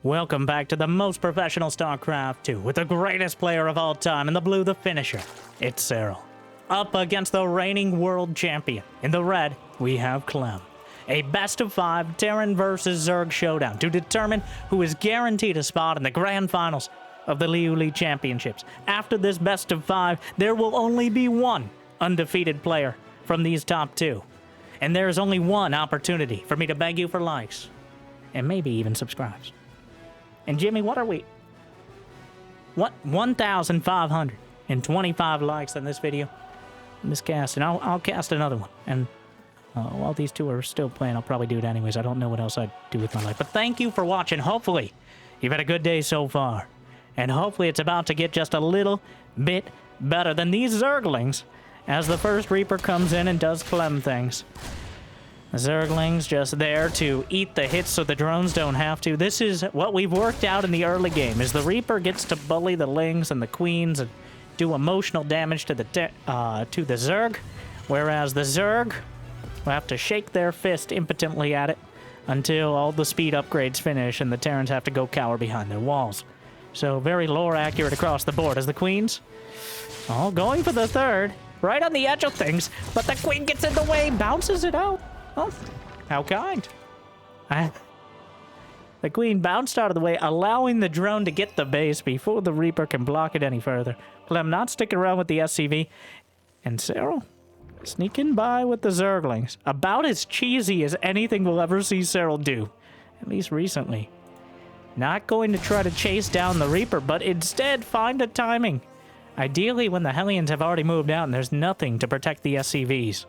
Welcome back to the most professional StarCraft 2 with the greatest player of all time in the blue, the finisher. It's Serral. Up against the reigning world champion. In the red, we have Clem. A best of 5 Terran versus Zerg showdown to determine who is guaranteed a spot in the grand finals of the LiuLi championships. After this best of 5, there will only be one undefeated player from these top 2. And there is only one opportunity for me to beg you for likes. And maybe even subscribes. And Jimmy, what are we? What? 1,525 likes on this video. On this cast. And I'll cast another one. And while these two are still playing, I'll probably do it anyways. I don't know what else I'd do with my life. But thank you for watching. Hopefully, you've had a good day so far. And hopefully it's about to get just a little bit better than these Zerglings as the first Reaper comes in and does Clem things. The Zerglings just there to eat the hits so the drones don't have to. This is what we've worked out in the early game, is the Reaper gets to bully the Lings and the Queens and do emotional damage to the Zerg, whereas the Zerg will have to shake their fist impotently at it until all the speed upgrades finish and the Terrans have to go cower behind their walls. So very lore accurate across the board as the Queens all going for the third, right on the edge of things, but the Queen gets in the way, bounces it out. Oh, how kind. The Queen bounced out of the way, allowing the drone to get the base before the Reaper can block it any further. Clem not sticking around with the SCV. And Serral sneaking by with the Zerglings. About as cheesy as anything we'll ever see Serral do. At least recently. Not going to try to chase down the Reaper, but instead find a timing. Ideally when the Hellions have already moved out and there's nothing to protect the SCVs.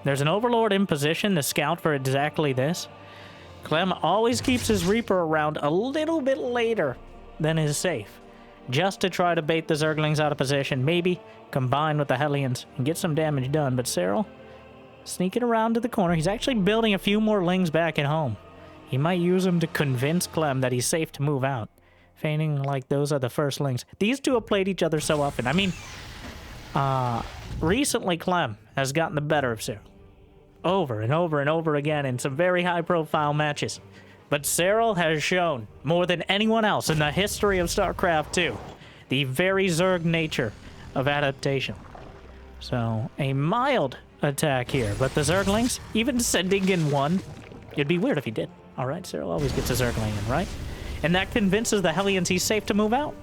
There's an Overlord in position to scout for exactly this. Clem always keeps his Reaper around a little bit later than is safe, just to try to bait the Zerglings out of position, maybe combine with the Hellions and get some damage done. But Serral sneaking around to the corner. He's actually building a few more Lings back at home. He might use them to convince Clem that he's safe to move out, feigning like those are the first Lings. These two have played each other so often. I mean, recently Clem has gotten the better of Serral. Over and over and over again in some very high-profile matches. But Serral has shown, more than anyone else in the history of StarCraft 2, the very Zerg nature of adaptation. So, a mild attack here, but the Zerglings, even sending in one, it'd be weird if he did. Alright, Serral always gets a Zergling in, right? And that convinces the Hellions he's safe to move out.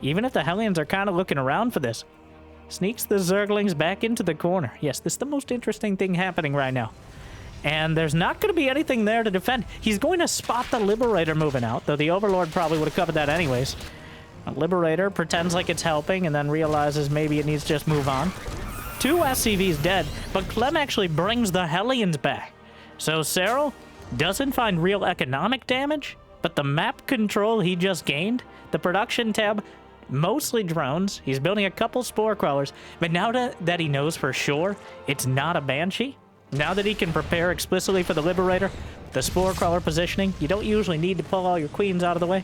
Even if the Hellions are kind of looking around for this. Sneaks the Zerglings back into the corner. Yes, this is the most interesting thing happening right now. And there's not going to be anything there to defend. He's going to spot the Liberator moving out, though the Overlord probably would have covered that anyways. A Liberator pretends like it's helping and then realizes maybe it needs to just move on. 2 SCVs dead, but Clem actually brings the Hellions back. So Serral doesn't find real economic damage, but the map control he just gained, the production tab, mostly drones. He's building a couple spore crawlers, but now that he knows for sure it's not a Banshee, now that he can prepare explicitly for the Liberator, the spore crawler positioning, you don't usually need to pull all your Queens out of the way.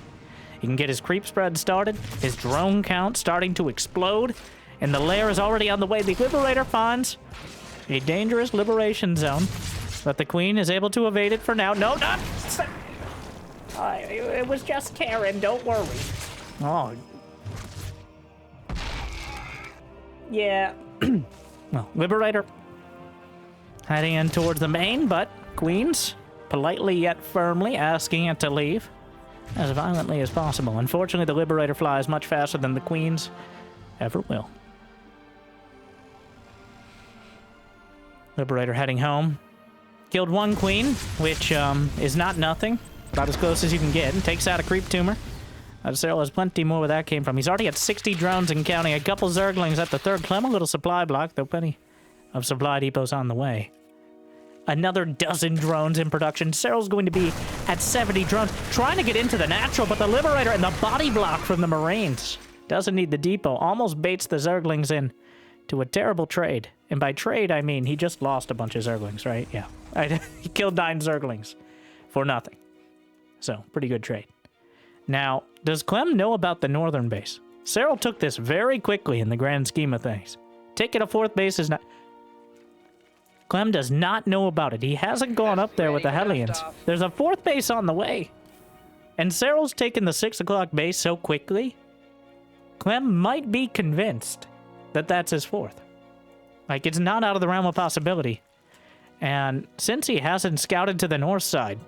He can get his creep spread started, his drone count starting to explode, and the lair is already on the way. The Liberator finds a dangerous liberation zone, but the Queen is able to evade it for now. No, not! It was just Terran, don't worry. Oh, yeah. Well, Liberator heading in towards the main, but Queens politely yet firmly asking it to leave as violently as possible. Unfortunately, the Liberator flies much faster than the Queens ever will. Liberator heading home. Killed 1 Queen, which is not nothing. About as close as you can get. And takes out a creep tumor. Serral has plenty more where that came from. He's already at 60 drones and counting. A couple Zerglings at the third. Clem a little supply block, though plenty of supply depots on the way. Another dozen drones in production. Serral's going to be at 70 drones. Trying to get into the natural, but the Liberator and the body block from the Marines doesn't need the depot. Almost baits the Zerglings in to a terrible trade. And by trade, I mean he just lost a bunch of Zerglings, right? Yeah. He killed 9 Zerglings for nothing. So, pretty good trade. Now, does Clem know about the northern base? Serral took this very quickly in the grand scheme of things. Taking a 4th base is not... Clem does not know about it. He hasn't gone up there with the Hellions. There's a 4th base on the way. And Serral's taken the 6 o'clock base so quickly, Clem might be convinced that that's his 4th. Like, it's not out of the realm of possibility. And since he hasn't scouted to the north side,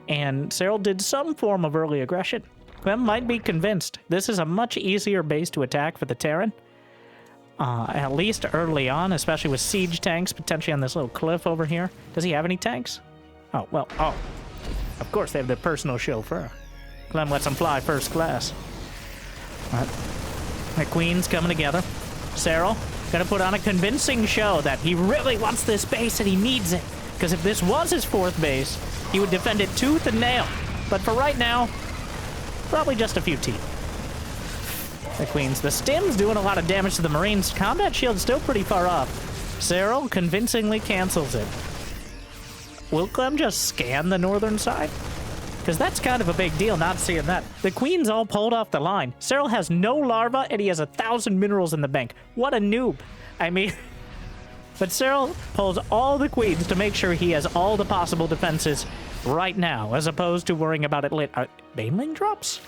and Serral did some form of early aggression, Clem might be convinced this is a much easier base to attack for the Terran. At least early on, especially with siege tanks potentially on this little cliff over here. Does he have any tanks? Oh, well, oh. Of course, they have their personal chauffeur. Clem lets him fly first class. All right. The Queen's coming together. Serral gonna put on a convincing show that he really wants this base and he needs it. Because if this was his 4th base, he would defend it tooth and nail. But for right now, probably just a few teeth. The Queens. The Stim's doing a lot of damage to the Marines. Combat shield's still pretty far off. Serral convincingly cancels it. Will Clem just scan the northern side? Because that's kind of a big deal, not seeing that. The Queen's all pulled off the line. Serral has no larva, and he has 1,000 minerals in the bank. What a noob. I mean... But Serral pulls all the Queens to make sure he has all the possible defenses right now, as opposed to worrying about it later. Baneling drops?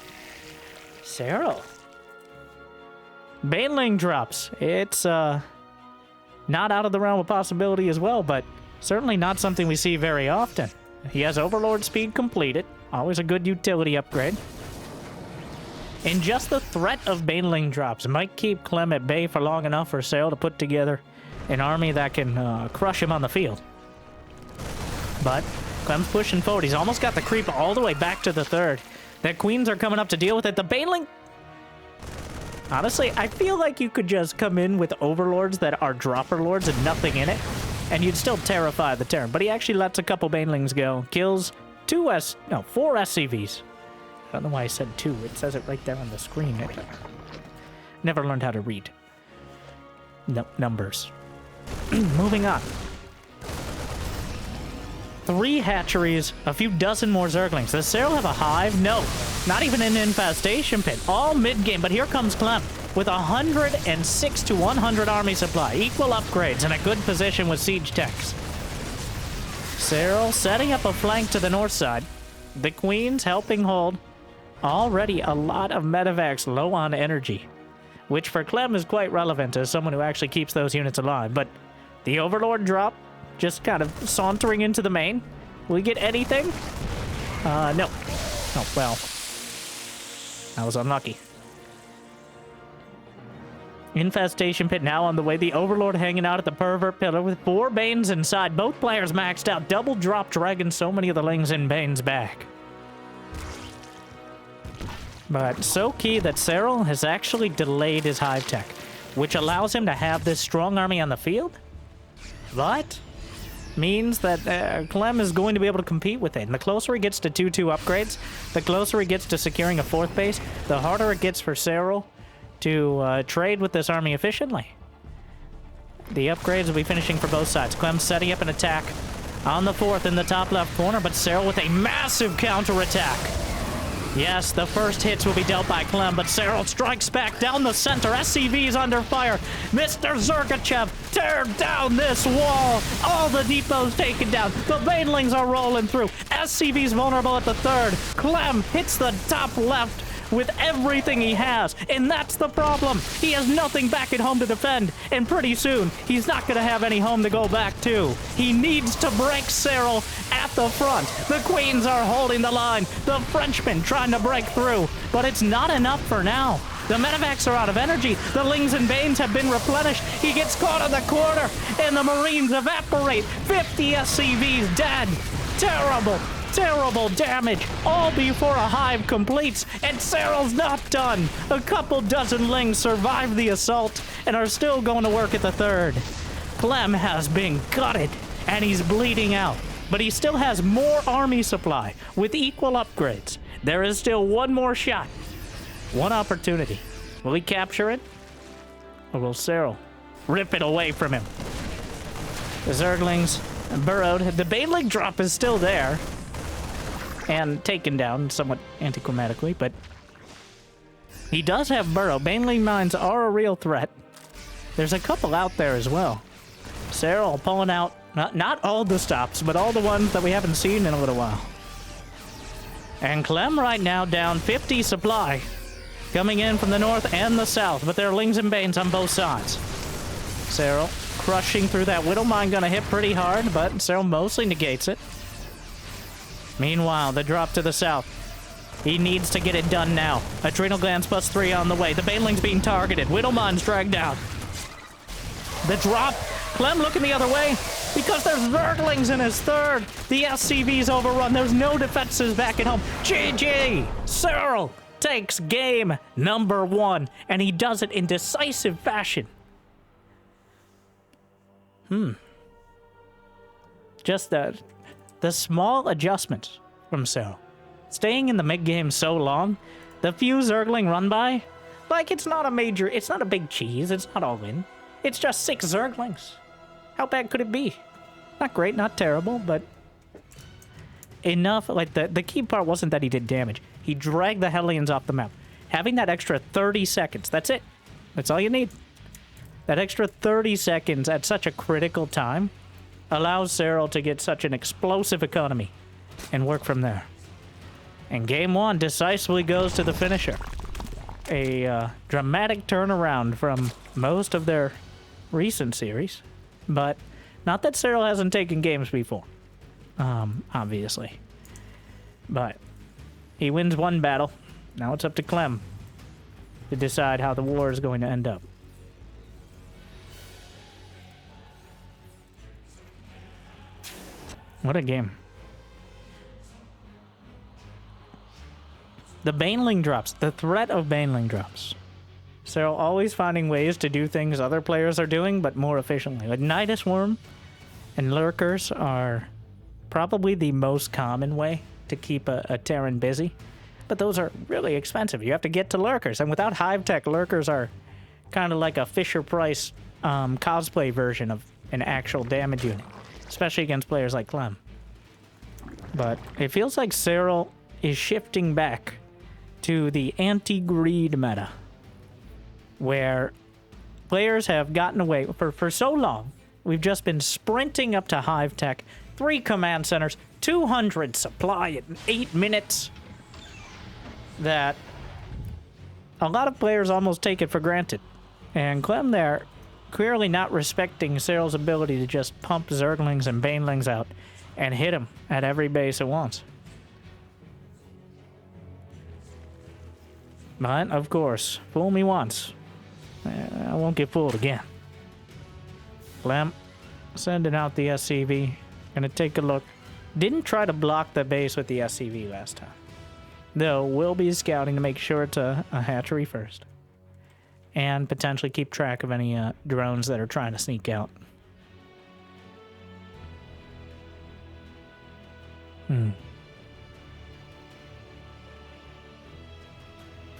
Serral. Baneling drops. It's, not out of the realm of possibility as well, but certainly not something we see very often. He has Overlord speed completed. Always a good utility upgrade. And just the threat of Baneling drops might keep Clem at bay for long enough for Serral to put together an army that can crush him on the field. But Clem's pushing forward. He's almost got the creep all the way back to the 3rd. The Queens are coming up to deal with it. The Baneling... Honestly, I feel like you could just come in with Overlords that are Dropper Lords and nothing in it, and you'd still terrify the Terran. But he actually lets a couple Banelings go. Kills 4 SCVs. I don't know why I said 2. It says it right there on the screen. Never learned how to read numbers. Moving on. 3 hatcheries, a few dozen more Zerglings. Does Serral have a hive? No. Not even an infestation pit. All mid-game, but here comes Clem with 106 to 100 army supply. Equal upgrades and a good position with siege tanks. Serral setting up a flank to the north side. The Queen's helping hold. Already a lot of medevacs low on energy, which for Clem is quite relevant as someone who actually keeps those units alive. But the Overlord drop, just kind of sauntering into the main. Will we get anything? No. Oh, well. I was unlucky. Infestation pit now on the way. The Overlord hanging out at the Pervert Pillar with 4 Banes inside. Both players maxed out. Double drop dragging so many of the Lings in Banes back. But so key that Serral has actually delayed his hive tech, which allows him to have this strong army on the field. But means that Clem is going to be able to compete with it. And the closer he gets to 2-2 upgrades, the closer he gets to securing a 4th base, the harder it gets for Serral to trade with this army efficiently. The upgrades will be finishing for both sides. Clem setting up an attack on the 4th in the top left corner, but Serral with a massive counterattack. Yes, the first hits will be dealt by Clem, but Serral strikes back down the center. SCV is under fire. Mr. Zergachev, tear down this wall. All the depots taken down. The Banelings are rolling through. SCV's vulnerable at the 3rd. Clem hits the top left with everything he has, and that's the problem. He has nothing back at home to defend, and pretty soon, he's not going to have any home to go back to. He needs to break Serral at the front. The Queens are holding the line. The Frenchmen trying to break through, but it's not enough for now. The medevacs are out of energy. The Lings and Banes have been replenished. He gets caught in the corner, and the Marines evaporate. 50 SCVs dead. Terrible. Terrible damage, all before a hive completes, and Serral's not done. A couple dozen Lings survive the assault and are still going to work at the 3rd. Clem has been gutted, and he's bleeding out, but he still has more army supply with equal upgrades. There is still one more shot, one opportunity. Will he capture it, or will Serral rip it away from him? The Zerglings burrowed. The Baneling drop is still there, and taken down somewhat anticlimactically, but he does have burrow. Baneling mines are a real threat. There's a couple out there as well. Serral pulling out Not all the stops, but all the ones that we haven't seen in a little while. And Clem right now down 50 supply. Coming in from the north and the south, but there are Lings and Banes on both sides. Serral crushing through that Widow Mine, gonna hit pretty hard, but Serral mostly negates it. Meanwhile, the drop to the south. He needs to get it done now. Adrenal Glands +3 on the way. The Baneling's being targeted. Widow Mine's dragged down. The drop. Clem looking the other way because there's Zerglings in his third. The SCV's overrun. There's no defenses back at home. GG! Serral takes game number 1, and he does it in decisive fashion. Just the small adjustments from Serral. Staying in the mid-game so long, the few Zergling run by, like it's not a big cheese, it's not all in. It's just 6 Zerglings. How bad could it be? Not great, not terrible, but enough. Like, the key part wasn't that he did damage. He dragged the Hellions off the map. Having that extra 30 seconds, that's it. That's all you need. That extra 30 seconds at such a critical time allows Serral to get such an explosive economy and work from there. And game 1 decisively goes to the finisher. A dramatic turnaround from most of their recent series, but not that Serral hasn't taken games before, obviously. But he wins 1 battle. Now it's up to Clem to decide how the war is going to end up. What a game. The Baneling drops. The threat of Baneling drops. Serral always finding ways to do things other players are doing, but more efficiently. Like Nidus Worm and Lurkers are probably the most common way to keep a Terran busy. But those are really expensive. You have to get to Lurkers. And without Hive Tech, Lurkers are kind of like a Fisher-Price cosplay version of an actual damage unit. Especially against players like Clem. But it feels like Serral is shifting back to the anti-greed meta, where players have gotten away for so long. We've just been sprinting up to Hive Tech, 3 command centers, 200 supply in 8 minutes, that a lot of players almost take it for granted. And Clem there clearly not respecting Serral's ability to just pump Zerglings and Banelings out and hit him at every base at once. But, of course, fool me once, I won't get fooled again. Clem, sending out the SCV. Gonna take a look. Didn't try to block the base with the SCV last time. Though, we'll be scouting to make sure it's a hatchery first. And potentially keep track of any drones that are trying to sneak out.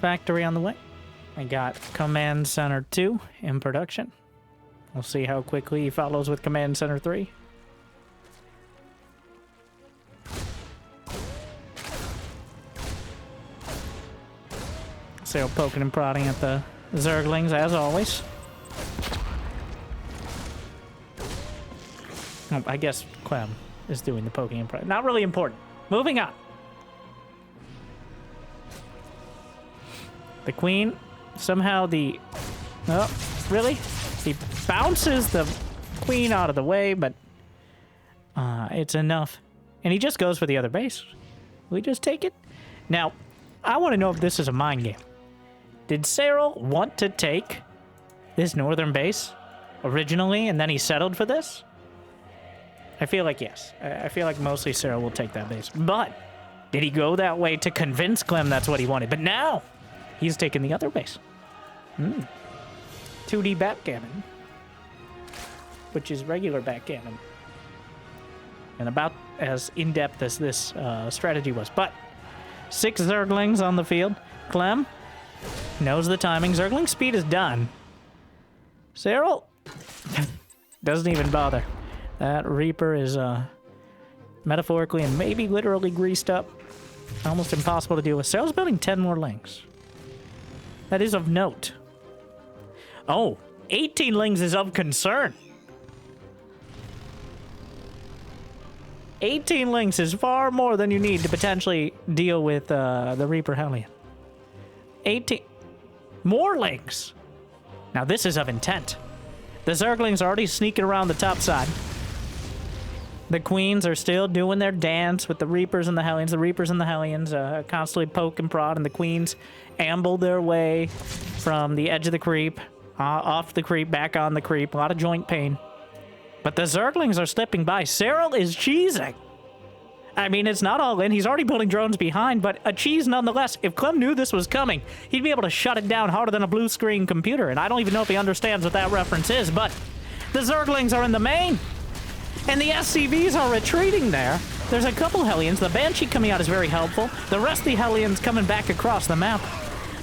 Factory on the way. I got Command Center 2 in production. We'll see how quickly he follows with Command Center 3. Still poking and prodding at the Zerglings, as always. Oh, I guess Clem is doing the poking and prodding. Not really important. Moving on. The Queen, somehow the... Oh, really? He bounces the Queen out of the way, but it's enough. And he just goes for the other base. We just take it? Now, I want to know if this is a mind game. Did Serral want to take this northern base originally, and then he settled for this? I feel like yes. I feel like mostly Serral will take that base. But did he go that way to convince Clem that's what he wanted? But now he's taking the other base. 2D backgammon, which is regular backgammon, and about as in-depth as this strategy was. But 6 Zerglings on the field. Clem knows the timing. Zergling speed is done. Serral doesn't even bother. That Reaper is metaphorically and maybe literally greased up. Almost impossible to deal with. Serral's building 10 more Lings. That is of note. Oh, 18 Lings is of concern. 18 links is far more than you need to potentially deal with the Reaper Hellion. 18 more links. Now this is of intent. The Zerglings are already sneaking around the top side. The Queens are still doing their dance with the Reapers and the Hellions. The Reapers and the Hellions constantly poke and prod, and the Queens amble their way from the edge of the creep, off the creep, back on the creep. A lot of joint pain. But the Zerglings are slipping by. Serral is cheesing. I mean, it's not all in. He's already putting drones behind, but a cheese nonetheless. If Clem knew this was coming, he'd be able to shut it down harder than a blue screen computer. And I don't even know if he understands what that reference is, but the Zerglings are in the main. And the SCVs are retreating there. There's a couple Hellions. The Banshee coming out is very helpful. The rest of the Hellions coming back across the map.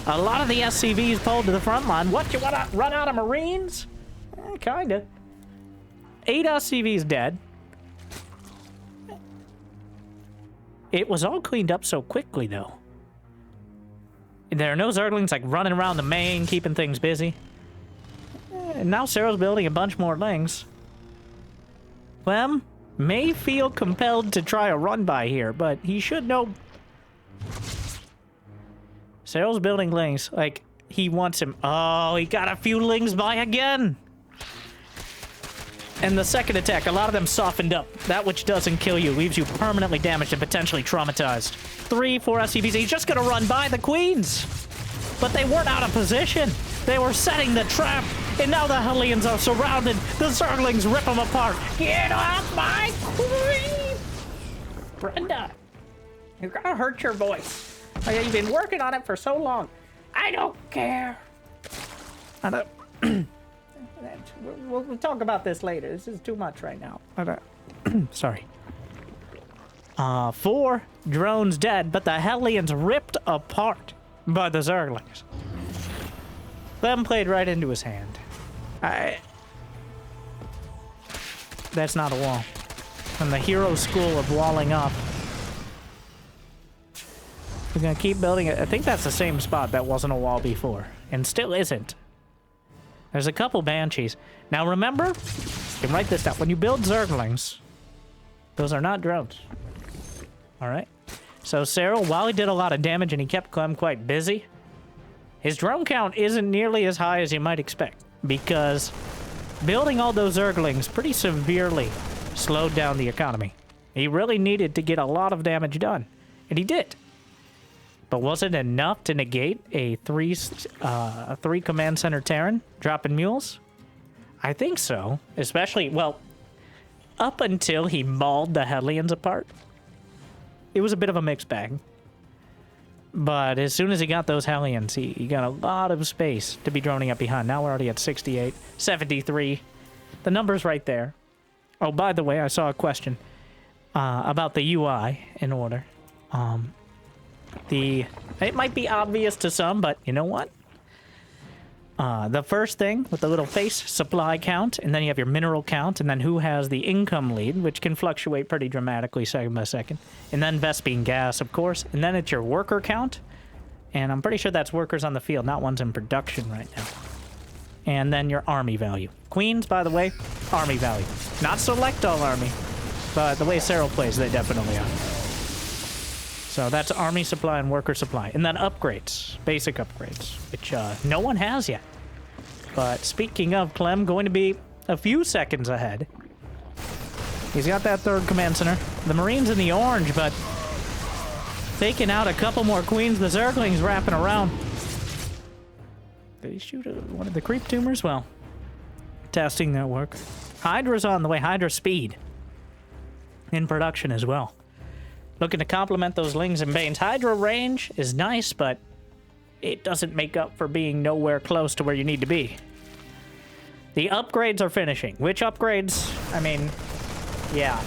A lot of the SCVs pulled to the front line. What, you want to run out of Marines? Kinda. 8 SCVs dead. It was all cleaned up so quickly, though. There are no Zerglings, like, running around the main, keeping things busy. And now Serral's building a bunch more lings. Clem may feel compelled to try a run-by here, but he should know. Serral's building lings, like, he wants him. Oh, he got a few lings by again! And the second attack, a lot of them softened up. That which doesn't kill you leaves you permanently damaged and potentially traumatized. 3, 4 SCVs. He's just gonna run by the Queens. But they weren't out of position. They were setting the trap. And now the Hellions are surrounded. The Zerglings rip them apart. Get off my Queen! Brenda, you're gonna hurt your voice. You've been working on it for so long. I don't care. I don't... We'll talk about this later. This is too much right now. Sorry. 4 drones dead, but the Hellions ripped apart by the Zerglings. Clem played right into his hand. That's not a wall. From the hero school of walling up. We're gonna keep building it. I think that's the same spot that wasn't a wall before. And still isn't. There's a couple Banshees. Now remember, you can write this down. When you build Zerglings, those are not drones. Alright? So Serral, while he did a lot of damage and he kept Clem quite busy, his drone count isn't nearly as high as you might expect. Because building all those Zerglings pretty severely slowed down the economy. He really needed to get a lot of damage done. And he did. But was it enough to negate a 3 command center Terran dropping mules? I think so. Especially, well, up until he mauled the Hellions apart. It was a bit of a mixed bag. But as soon as he got those Hellions, he got a lot of space to be droning up behind. Now we're already at 68, 73. The number's right there. Oh, by the way, I saw a question about the UI in order. It might be obvious to some, but you know what? The first thing with the little face supply count, and then you have your mineral count, and then who has the income lead, which can fluctuate pretty dramatically second by second. And then Vespine gas, of course. And then it's your worker count. And I'm pretty sure that's workers on the field, not ones in production right now. And then your army value. Queens, by the way, army value. Not select all army, but the way Serral plays, they definitely are. So that's army supply and worker supply. And then upgrades, basic upgrades, which no one has yet. But speaking of Clem, going to be a few seconds ahead. He's got that 3rd command center. The Marines in the orange, but taking out a couple more Queens. The Zerglings wrapping around. Did he shoot one of the creep tumors? Well, testing that work. Hydra's on the way. Hydra speed in production as well. Looking to complement those Lings and Banes. Hydra range is nice, but it doesn't make up for being nowhere close to where you need to be. The upgrades are finishing. Which upgrades? I mean, yeah.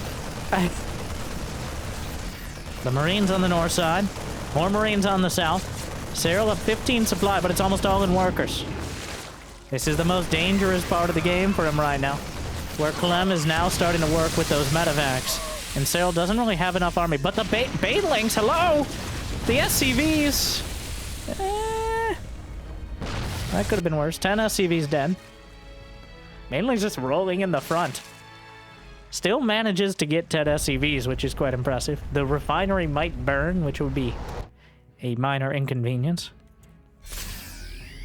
The Marines on the north side. More Marines on the south. Serral up 15 supply, but it's almost all in workers. This is the most dangerous part of the game for him right now. Where Clem is now starting to work with those medevacs. And Serral doesn't really have enough army. But the Banelings, hello! The SCVs! That could have been worse. 10 SCVs dead. Banelings just rolling in the front. Still manages to get 10 SCVs, which is quite impressive. The refinery might burn, which would be a minor inconvenience.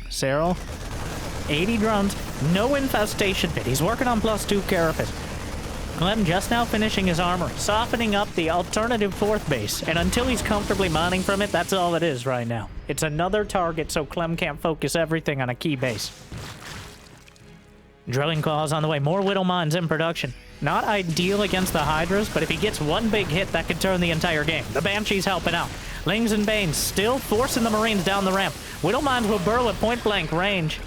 Serral, 80 drones, no infestation pit. He's working on +2 carapace. Clem just now finishing his armor, softening up the alternative 4th base, and until he's comfortably mining from it, that's all it is right now. It's another target, so Clem can't focus everything on a key base. Drilling claws on the way, more Widow Mines in production. Not ideal against the Hydras, but if he gets one big hit, that could turn the entire game. The Banshee's helping out. Lings and Banes still forcing the Marines down the ramp. Widow Mines will burrow at point-blank range.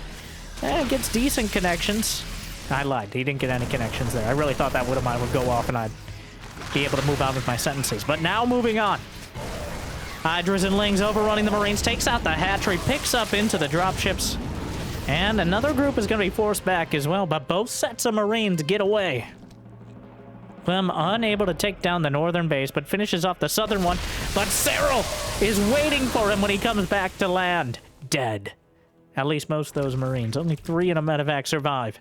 Gets decent connections. I lied. He didn't get any connections there. I really thought that Widow Mine would go off and I'd be able to move on with my sentences. But now moving on. Hydras and Lings overrunning the Marines. Takes out the hatchery. Picks up into the dropships. And another group is going to be forced back as well. But both sets of Marines get away. Clem unable to take down the northern base, but finishes off the southern one. But Serral is waiting for him when he comes back to land. Dead. At least most of those Marines. Only 3 in a medevac survive.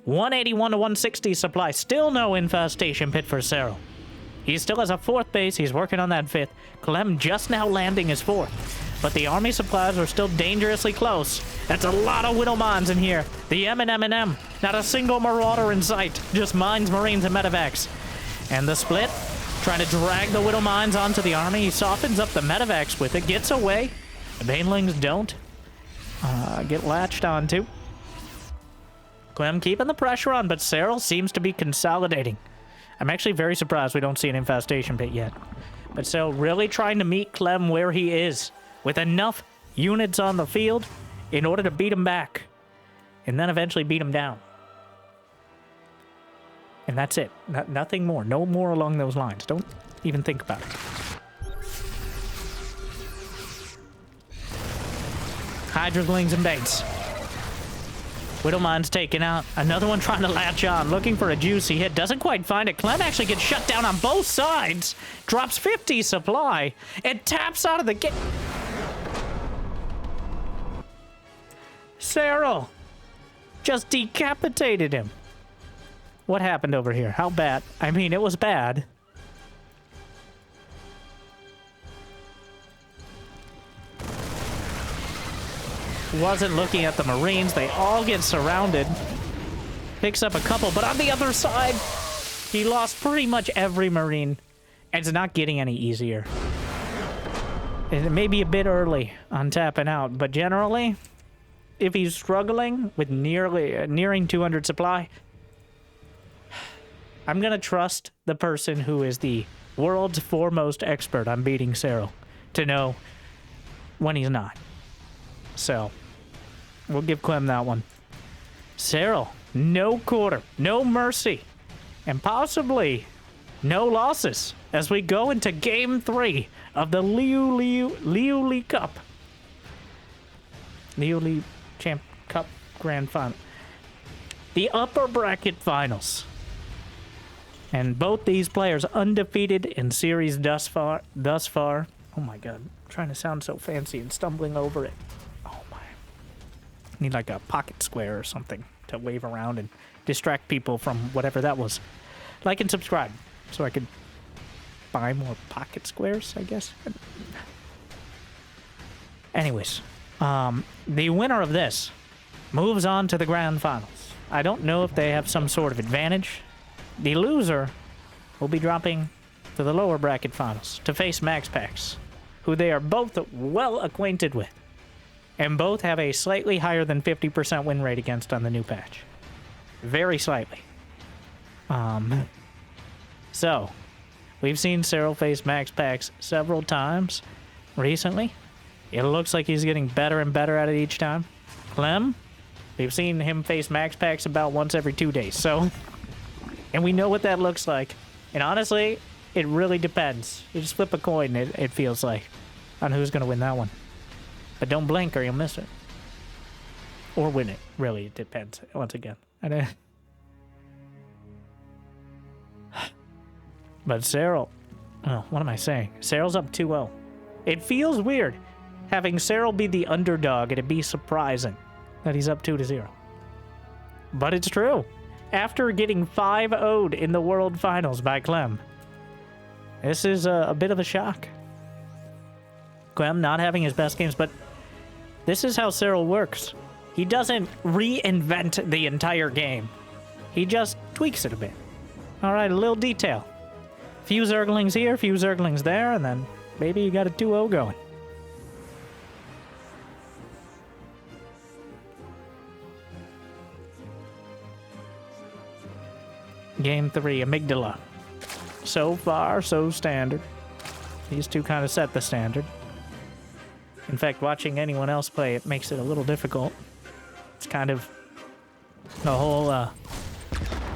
181 to 160 supply. Still no infestation pit for Serral. He still has a 4th base. He's working on that 5th. Clem just now landing his 4th. But the army supplies are still dangerously close. That's a lot of Widow Mines in here. The M&M. Not a single Marauder in sight. Just Mines, Marines, and medevacs. And the split. Trying to drag the Widow Mines onto the army. He softens up the medevacs with it. Gets away. The Banelings don't get latched onto. Clem keeping the pressure on, but Serral seems to be consolidating. I'm actually very surprised we don't see an infestation pit yet. But Serral really trying to meet Clem where he is, with enough units on the field in order to beat him back. And then eventually beat him down. And that's it. Nothing more. No more along those lines. Don't even think about it. Hydras, Lings, and Bates. Widow Mine's taken out. Another one trying to latch on, looking for a juicy hit. Doesn't quite find it. Clem actually gets shut down on both sides. Drops 50 supply. And taps out of the gate. Serral just decapitated him. What happened over here? How bad? I mean, it was bad. Wasn't looking at the Marines. They all get surrounded. Picks up a couple, but on the other side, he lost pretty much every Marine. And it's not getting any easier. It may be a bit early on tapping out, but generally, if he's struggling with nearing 200 supply, I'm going to trust the person who is the world's foremost expert on beating Serral to know when he's not. So, we'll give Clem that one. Serral, no quarter, no mercy, and possibly no losses as we go into Game 3 of the LiuLi Cup. LiuLi Champ Cup Grand Final. The upper bracket finals. And both these players undefeated in series thus far. Oh my god, I'm trying to sound so fancy and stumbling over it. Oh my. Need like a pocket square or something to wave around and distract people from whatever that was. Like and subscribe so I could buy more pocket squares, I guess. Anyways, the winner of this moves on to the grand finals. I don't know if they have some sort of advantage. The loser will be dropping to the lower bracket finals to face Max Packs, who they are both well acquainted with, and both have a slightly higher than 50% win rate against on the new patch. Very slightly. So, we've seen Serral face Max Packs several times recently. It looks like he's getting better and better at it each time. Clem, we've seen him face Max Packs about once every 2 days, so... And we know what that looks like. And honestly, it really depends. You just flip a coin, it feels like, on who's going to win that one. But don't blink or you'll miss it. Or win it. Really, it depends, once again. But Serral... Oh, what am I saying? Serral's up 2-0. It feels weird having Serral be the underdog, and it'd be surprising that he's up 2-0. But it's true. after getting 5-0'd in the World Finals by Clem. This is a bit of a shock. Clem not having his best games, but this is how Serral works. He doesn't reinvent the entire game. He just tweaks it a bit. All right, a little detail. Few Zerglings here, few Zerglings there, and then maybe you got a 2-0 going. Game 3, Amygdala. So far, so standard. These two kind of set the standard. In fact, watching anyone else play it makes it a little difficult. It's kind of the whole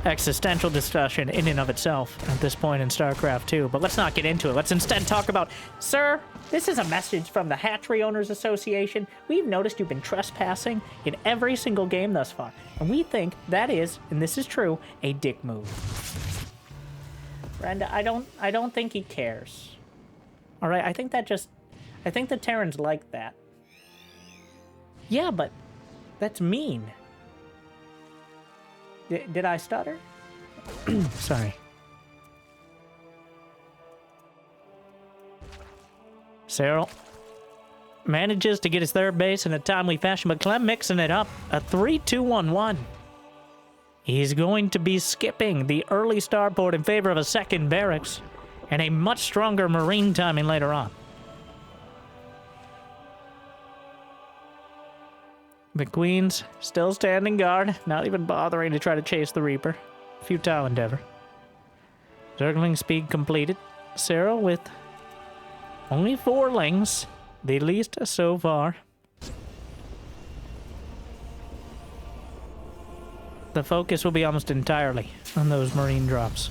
existential discussion in and of itself at this point in StarCraft 2. But let's not get into it. Let's instead talk about... Sir, this is a message from the Hatchery Owners Association. We've noticed you've been trespassing in every single game thus far. And we think that is, and this is true, a dick move. Brenda, I don't think he cares. All right, I think the Terrans like that. Yeah, but that's mean. Did I stutter? Sorry. Serral manages to get his third base in a timely fashion, but Clem mixing it up. A 3-2-1-1. He's going to be skipping the early starport in favor of a second barracks and a much stronger marine timing later on. The Queen's still standing guard, not even bothering to try to chase the Reaper. Futile endeavor. Zergling speed completed. Serral with only 4 lings, the least so far. The focus will be almost entirely on those marine drops.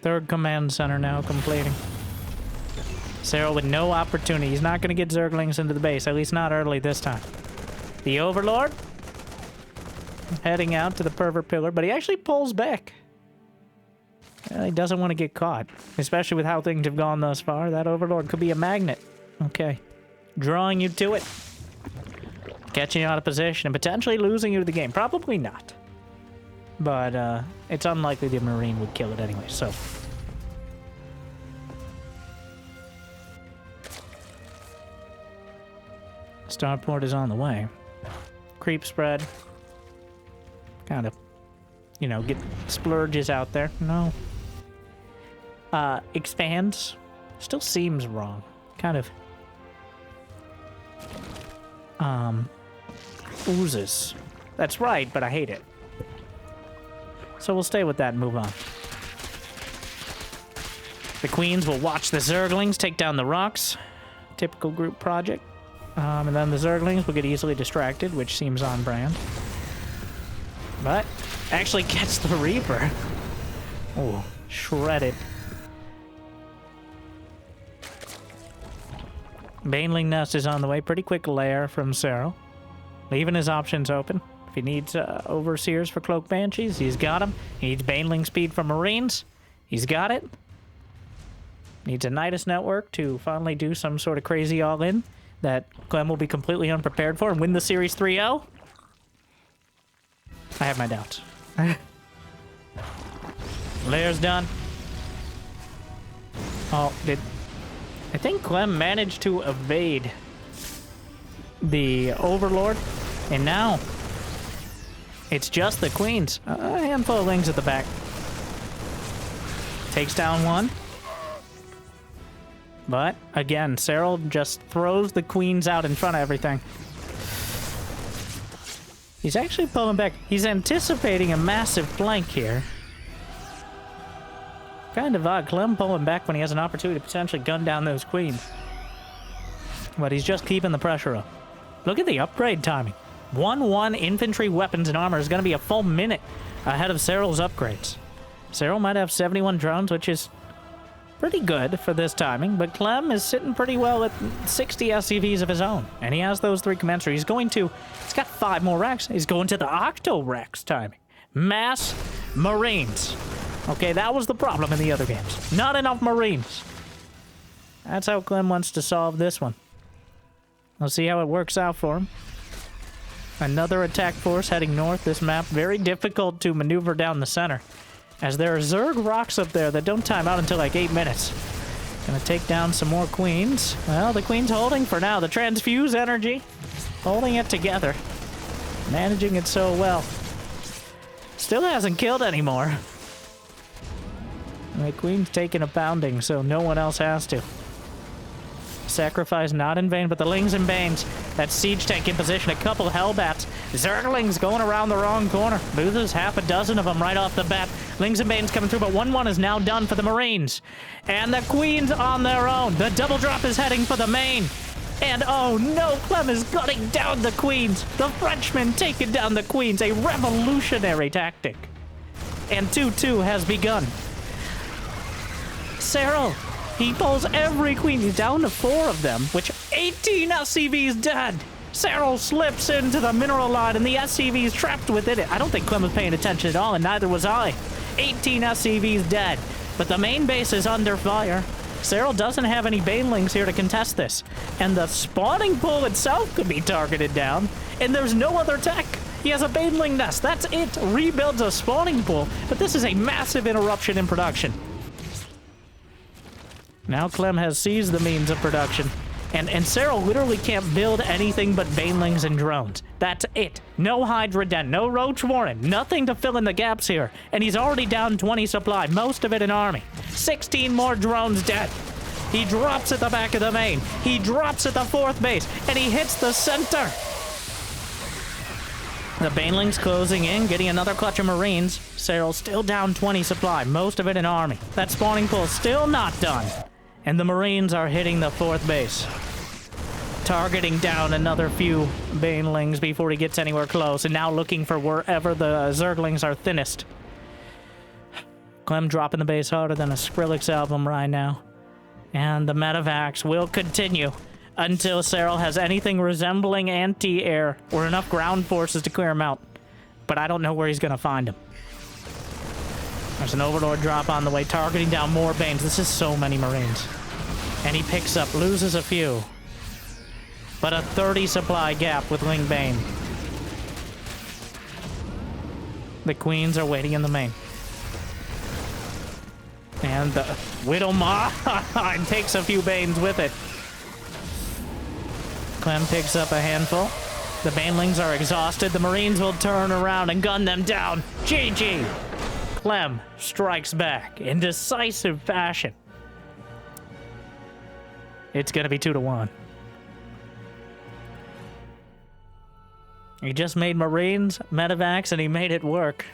Third command center now completing. Serral with no opportunity. He's not going to get Zerglings into the base, at least not early this time. The Overlord heading out to the pervert pillar, but he actually pulls back. Well, he doesn't want to get caught, especially with how things have gone thus far. That Overlord could be a magnet. Okay. Drawing you to it. Catching you out of position and potentially losing you to the game. Probably not. But it's unlikely the Marine would kill it anyway, so... Starport is on the way. Creep spread. Kind of, you know, get splurges out there. No. Expands. Still seems wrong. Kind of. Oozes. That's right, but I hate it. So we'll stay with that and move on. The Queens will watch the Zerglings take down the rocks. Typical group project. And then the Zerglings will get easily distracted, which seems on brand. But actually gets the Reaper. Oh, shredded. Baneling Nest is on the way. Pretty quick lair from Serral. Leaving his options open. If he needs Overseers for Cloak Banshees, he's got them. He needs Baneling Speed for Marines. He's got it. Needs a Nidus Network to finally do some sort of crazy all-in that Clem will be completely unprepared for and win the Series 3-0? I have my doubts. Lair's done. Oh, I think Clem managed to evade the Overlord, and now it's just the Queens. A handful of Lings at the back. Takes down one. But, again, Serral just throws the Queens out in front of everything. He's actually pulling back. He's anticipating a massive flank here. Kind of odd. Clem pulling back when he has an opportunity to potentially gun down those Queens. But he's just keeping the pressure up. Look at the upgrade timing. 1-1 infantry weapons and armor is going to be a full minute ahead of Serral's upgrades. Serral might have 71 drones, which is pretty good for this timing, but Clem is sitting pretty well at 60 SCVs of his own. And he has those 3 commensurate. He's got 5 more racks. He's going to the Octo Rex timing. Mass Marines. Okay, that was the problem in the other games. Not enough Marines. That's how Clem wants to solve this one. We'll see how it works out for him. Another attack force heading north. This map very difficult to maneuver down the center, as there are Zerg rocks up there that don't time out until like 8 minutes. Gonna take down some more queens. Well, the queen's holding for now. The transfuse energy, holding it together. Managing it so well. Still hasn't killed anymore. The queen's taking a pounding, so no one else has to. Sacrifice not in vain, but the Lings and Banes. That siege tank in position, a couple Hellbats. Zerglings going around the wrong corner. Loses half a dozen of them right off the bat. Lings and Banes coming through, but 1-1 is now done for the Marines. And the Queens on their own. The double drop is heading for the main. And oh no, Clem is gunning down the Queens. The Frenchmen taking down the Queens. A revolutionary tactic. And 2-2 has begun. Serral, he pulls every queen. He's down to 4 of them, which 18 SCVs dead. Serral slips into the mineral line, and the SCV is trapped within it. I don't think Clem was paying attention at all, and neither was I. 18 SCVs dead, but the main base is under fire. Serral doesn't have any banelings here to contest this, and the spawning pool itself could be targeted down, and there's no other tech. He has a baneling nest. That's it. Rebuilds a spawning pool, but this is a massive interruption in production. Now Clem has seized the means of production, and Serral literally can't build anything but banelings and drones. That's it. No Hydra Den, no Roach Warren, nothing to fill in the gaps here. And he's already down 20 supply, most of it in army. 16 more drones dead. He drops at the back of the main. He drops at the 4th base, and he hits the center. The banelings closing in, getting another clutch of Marines. Serral still down 20 supply, most of it in army. That spawning pool still not done. And the Marines are hitting the 4th base. Targeting down another few banelings before he gets anywhere close, and now looking for wherever the Zerglings are thinnest. Clem dropping the base harder than a Skrillex album right now. And the medevacs will continue until Serral has anything resembling anti-air or enough ground forces to clear him out. But I don't know where he's going to find him. There's an Overlord drop on the way, targeting down more Banes. This is so many Marines. And he picks up, loses a few. But a 30 supply gap with Ling Bane. The Queens are waiting in the main. And the Widowmaw takes a few Banes with it. Clem picks up a handful. The Banelings are exhausted. The Marines will turn around and gun them down. GG! Clem strikes back in decisive fashion. It's gonna be 2-1. He just made Marines, medevacs, and he made it work.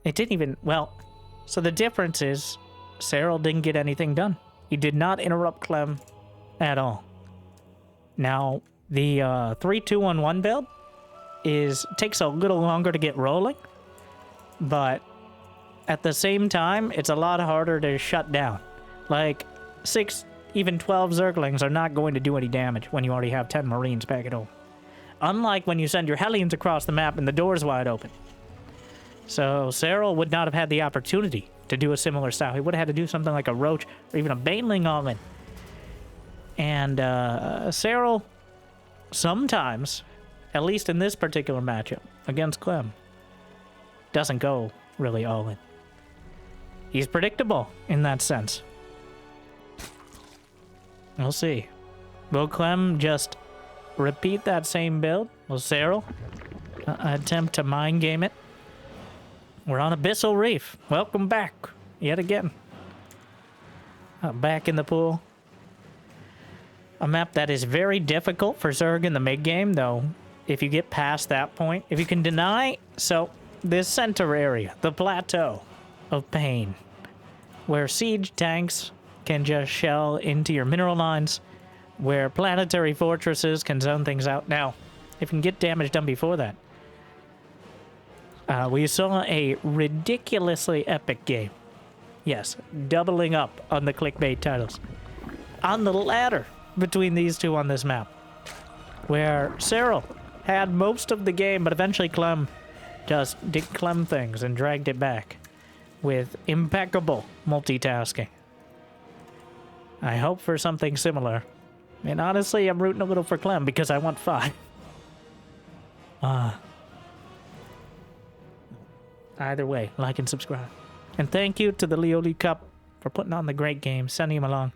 It didn't even, well, so the difference is Serral didn't get anything done. He did not interrupt Clem at all. Now, the 3-2-1-1 build takes a little longer to get rolling, but at the same time, it's a lot harder to shut down. Like, 6, even 12 Zerglings are not going to do any damage when you already have 10 Marines back at home. Unlike when you send your Hellions across the map and the door's wide open. So Serral would not have had the opportunity to do a similar style. He would have had to do something like a Roach or even a Baneling all-in. And Serral sometimes, at least in this particular matchup against Clem, doesn't go really all in. He's predictable in that sense. We'll see. Will Clem just repeat that same build? Will Serral attempt to mind game it? We're on Abyssal Reef. Welcome back yet again. Back in the pool. A map that is very difficult for Zerg in the mid-game, though. If you get past that point, if you can deny... So, this center area, the plateau of pain, where siege tanks can just shell into your mineral lines, where planetary fortresses can zone things out. Now, if you can get damage done before that, we saw a ridiculously epic game. Yes, doubling up on the clickbait titles. On the ladder between these two on this map, where Serral had most of the game, but eventually Clem just did Clem things and dragged it back with impeccable multitasking. I hope for something similar And honestly, I'm rooting a little for Clem because I want 5. Either way, like and subscribe. And thank you to the LiuLi Cup for putting on the great game, sending him along.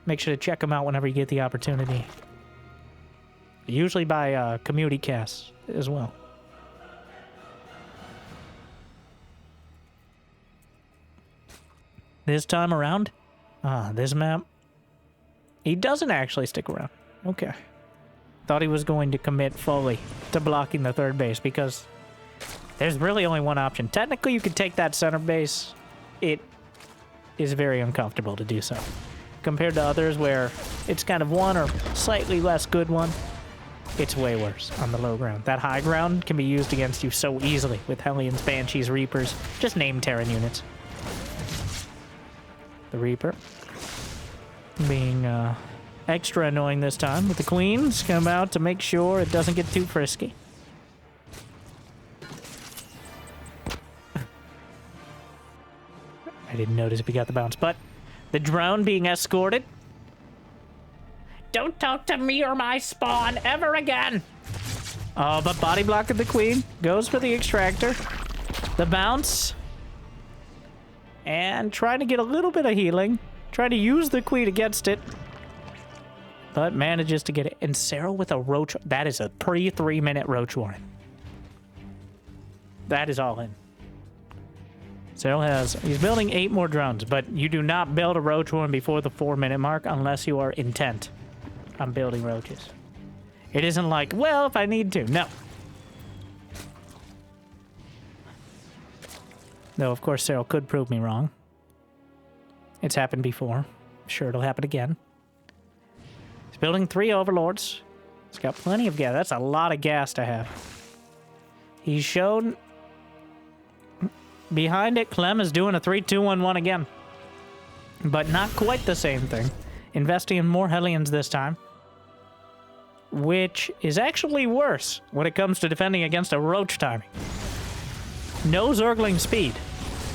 Make sure to check him out whenever you get the opportunity. Usually by community casts as well. This time around, this map, he doesn't actually stick around. Okay. Thought he was going to commit fully to blocking the third base because there's really only one option. Technically, you could take that center base. It is very uncomfortable to do so. Compared to others where it's kind of one or slightly less good one, it's way worse on the low ground. That high ground can be used against you so easily with Hellions, Banshees, Reapers. Just name Terran units. The Reaper being extra annoying this time with the Queens. Come out to make sure it doesn't get too frisky. I didn't notice if he got the bounce, but the drone being escorted. Don't talk to me or my spawn ever again. Oh, but body block of the Queen. Goes for the extractor. The bounce. And trying to get a little bit of healing. Trying to use the Queen against it. But manages to get it. And Serral with a roach. That is a pre 3-minute roach warren. That is all in. Serral he's building 8 more drones, but you do not build a roach warren before the 4-minute mark unless you are intent on building roaches. It isn't like, well, if I need to. No. Though, of course, Serral could prove me wrong. It's happened before. I'm sure it'll happen again. He's building 3 overlords. He's got plenty of gas. That's a lot of gas to have. He's shown... Behind it, Clem is doing a 3-2-1-1 again. But not quite the same thing. Investing in more Hellions this time. Which is actually worse when it comes to defending against a roach timing. No Zergling speed.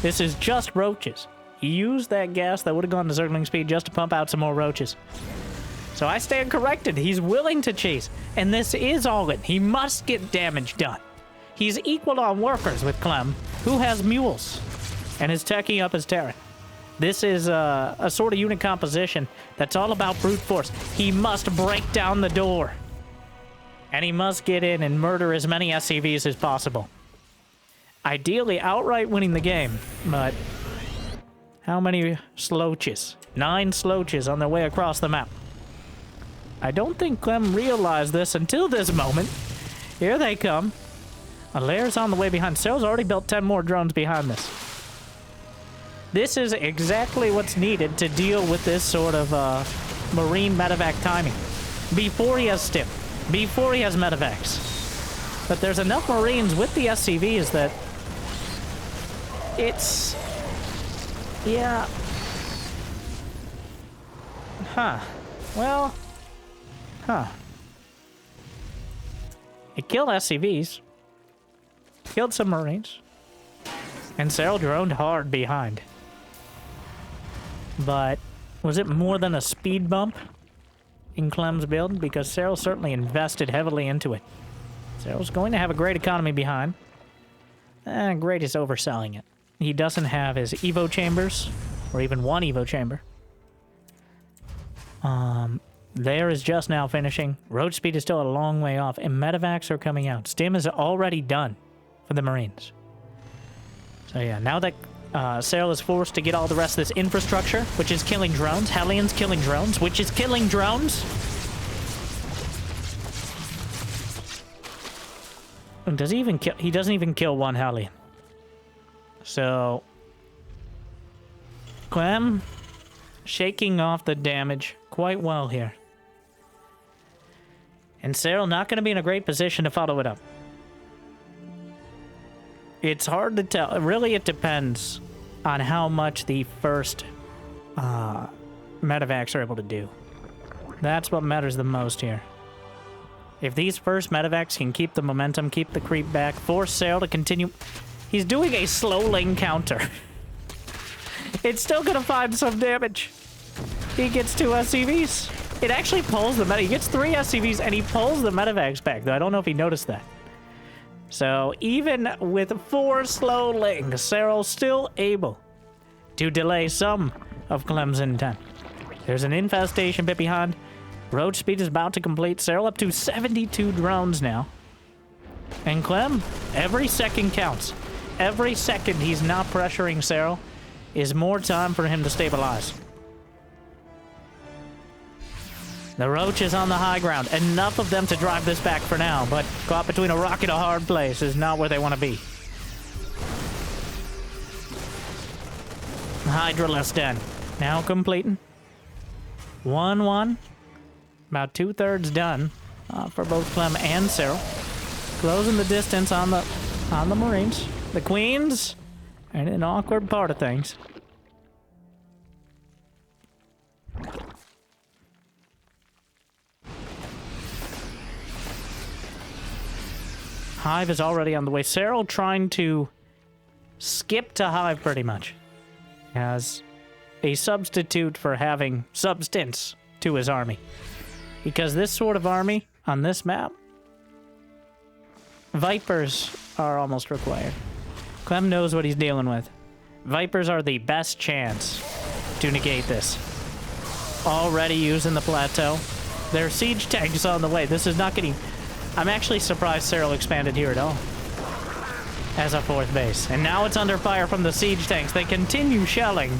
This is just roaches. He used that gas that would have gone to Zergling speed just to pump out some more roaches. So I stand corrected. He's willing to chase. And this is all in. He must get damage done. He's equal on workers with Clem, who has mules and is teching up his Terran. This is a sort of unit composition that's all about brute force. He must break down the door. And he must get in and murder as many SCVs as possible. Ideally, outright winning the game, but how many sloaches? 9 sloaches on their way across the map. I don't think Clem realized this until this moment. Here they come. A lair's on the way behind. Serral's already built 10 more drones behind this. This is exactly what's needed to deal with this sort of Marine medevac timing. Before he has stim. Before he has medevacs. But there's enough Marines with the SCVs that... It's... Yeah. Huh. Well... Huh. It killed SCVs. Killed some Marines. And Serral droned hard behind. But was it more than a speed bump in Clem's build? Because Serral certainly invested heavily into it. Serral's going to have a great economy behind. Great is overselling it. He doesn't have his Evo chambers, or even one Evo chamber. There is just now finishing. Road speed is still a long way off, and medevacs are coming out. Stim is already done for the Marines. So yeah, now that Serral is forced to get all the rest of this infrastructure, which is killing drones, Hellions killing drones, which is killing drones. And does he even kill? He doesn't even kill one Hellion. So Clem shaking off the damage quite well here. And Serral not going to be in a great position to follow it up. It's hard to tell. Really, it depends on how much the first medevacs are able to do. That's what matters the most here. If these first medevacs can keep the momentum, keep the creep back, force Serral to continue... He's doing a slow lane counter. It's still gonna find some damage. He gets 2 SCVs. It actually pulls the meta. He gets 3 SCVs and he pulls the medevacs back, though I don't know if he noticed that. So even with 4 slow lings, Serral's still able to delay some of Clem's intent. There's an infestation bit behind. Roach speed is about to complete. Serral up to 72 drones now. And Clem, every second counts. Every second he's not pressuring Serral is more time for him to stabilize. The Roach is on the high ground. Enough of them to drive this back for now, but caught between a rock and a hard place is not where they want to be. Hydralisk Den now completing. 1-1. About 2/3 done for both Clem and Serral. Closing the distance on the Marines. The Queens are in an awkward part of things. Hive is already on the way. Serral trying to skip to Hive pretty much as a substitute for having substance to his army. Because this sort of army on this map, Vipers are almost required. Clem knows what he's dealing with. Vipers are the best chance to negate this. Already using the plateau. Their siege tanks on the way. This is not getting... I'm actually surprised Serral expanded here at all as a 4th base. And now it's under fire from the siege tanks. They continue shelling.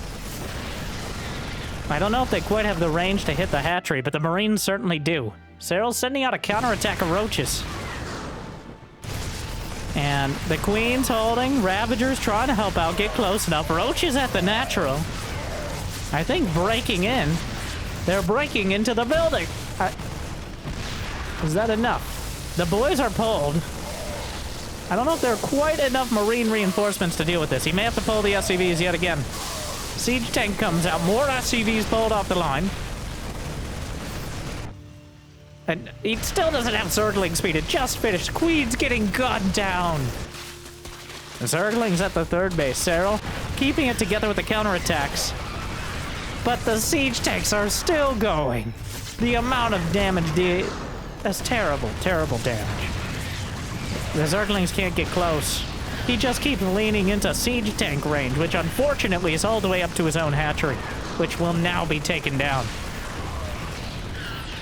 I don't know if they quite have the range to hit the hatchery, but the Marines certainly do. Serral's sending out a counterattack of Roaches. And the Queen's holding. Ravagers trying to help out, get close enough. Roaches at the natural. I think breaking in. They're breaking into the building. Is that enough? The boys are pulled. I don't know if there are quite enough Marine reinforcements to deal with this. He may have to pull the SCVs yet again. Siege tank comes out. More SCVs pulled off the line. And he still doesn't have Zergling speed. It just finished. Queen's getting gunned down. Zergling's at the 3rd base. Serral keeping it together with the counterattacks. But the siege tanks are still going. The amount of damage... That's terrible, terrible damage. The Zerglings can't get close. He just keeps leaning into siege tank range, which unfortunately is all the way up to his own hatchery, which will now be taken down.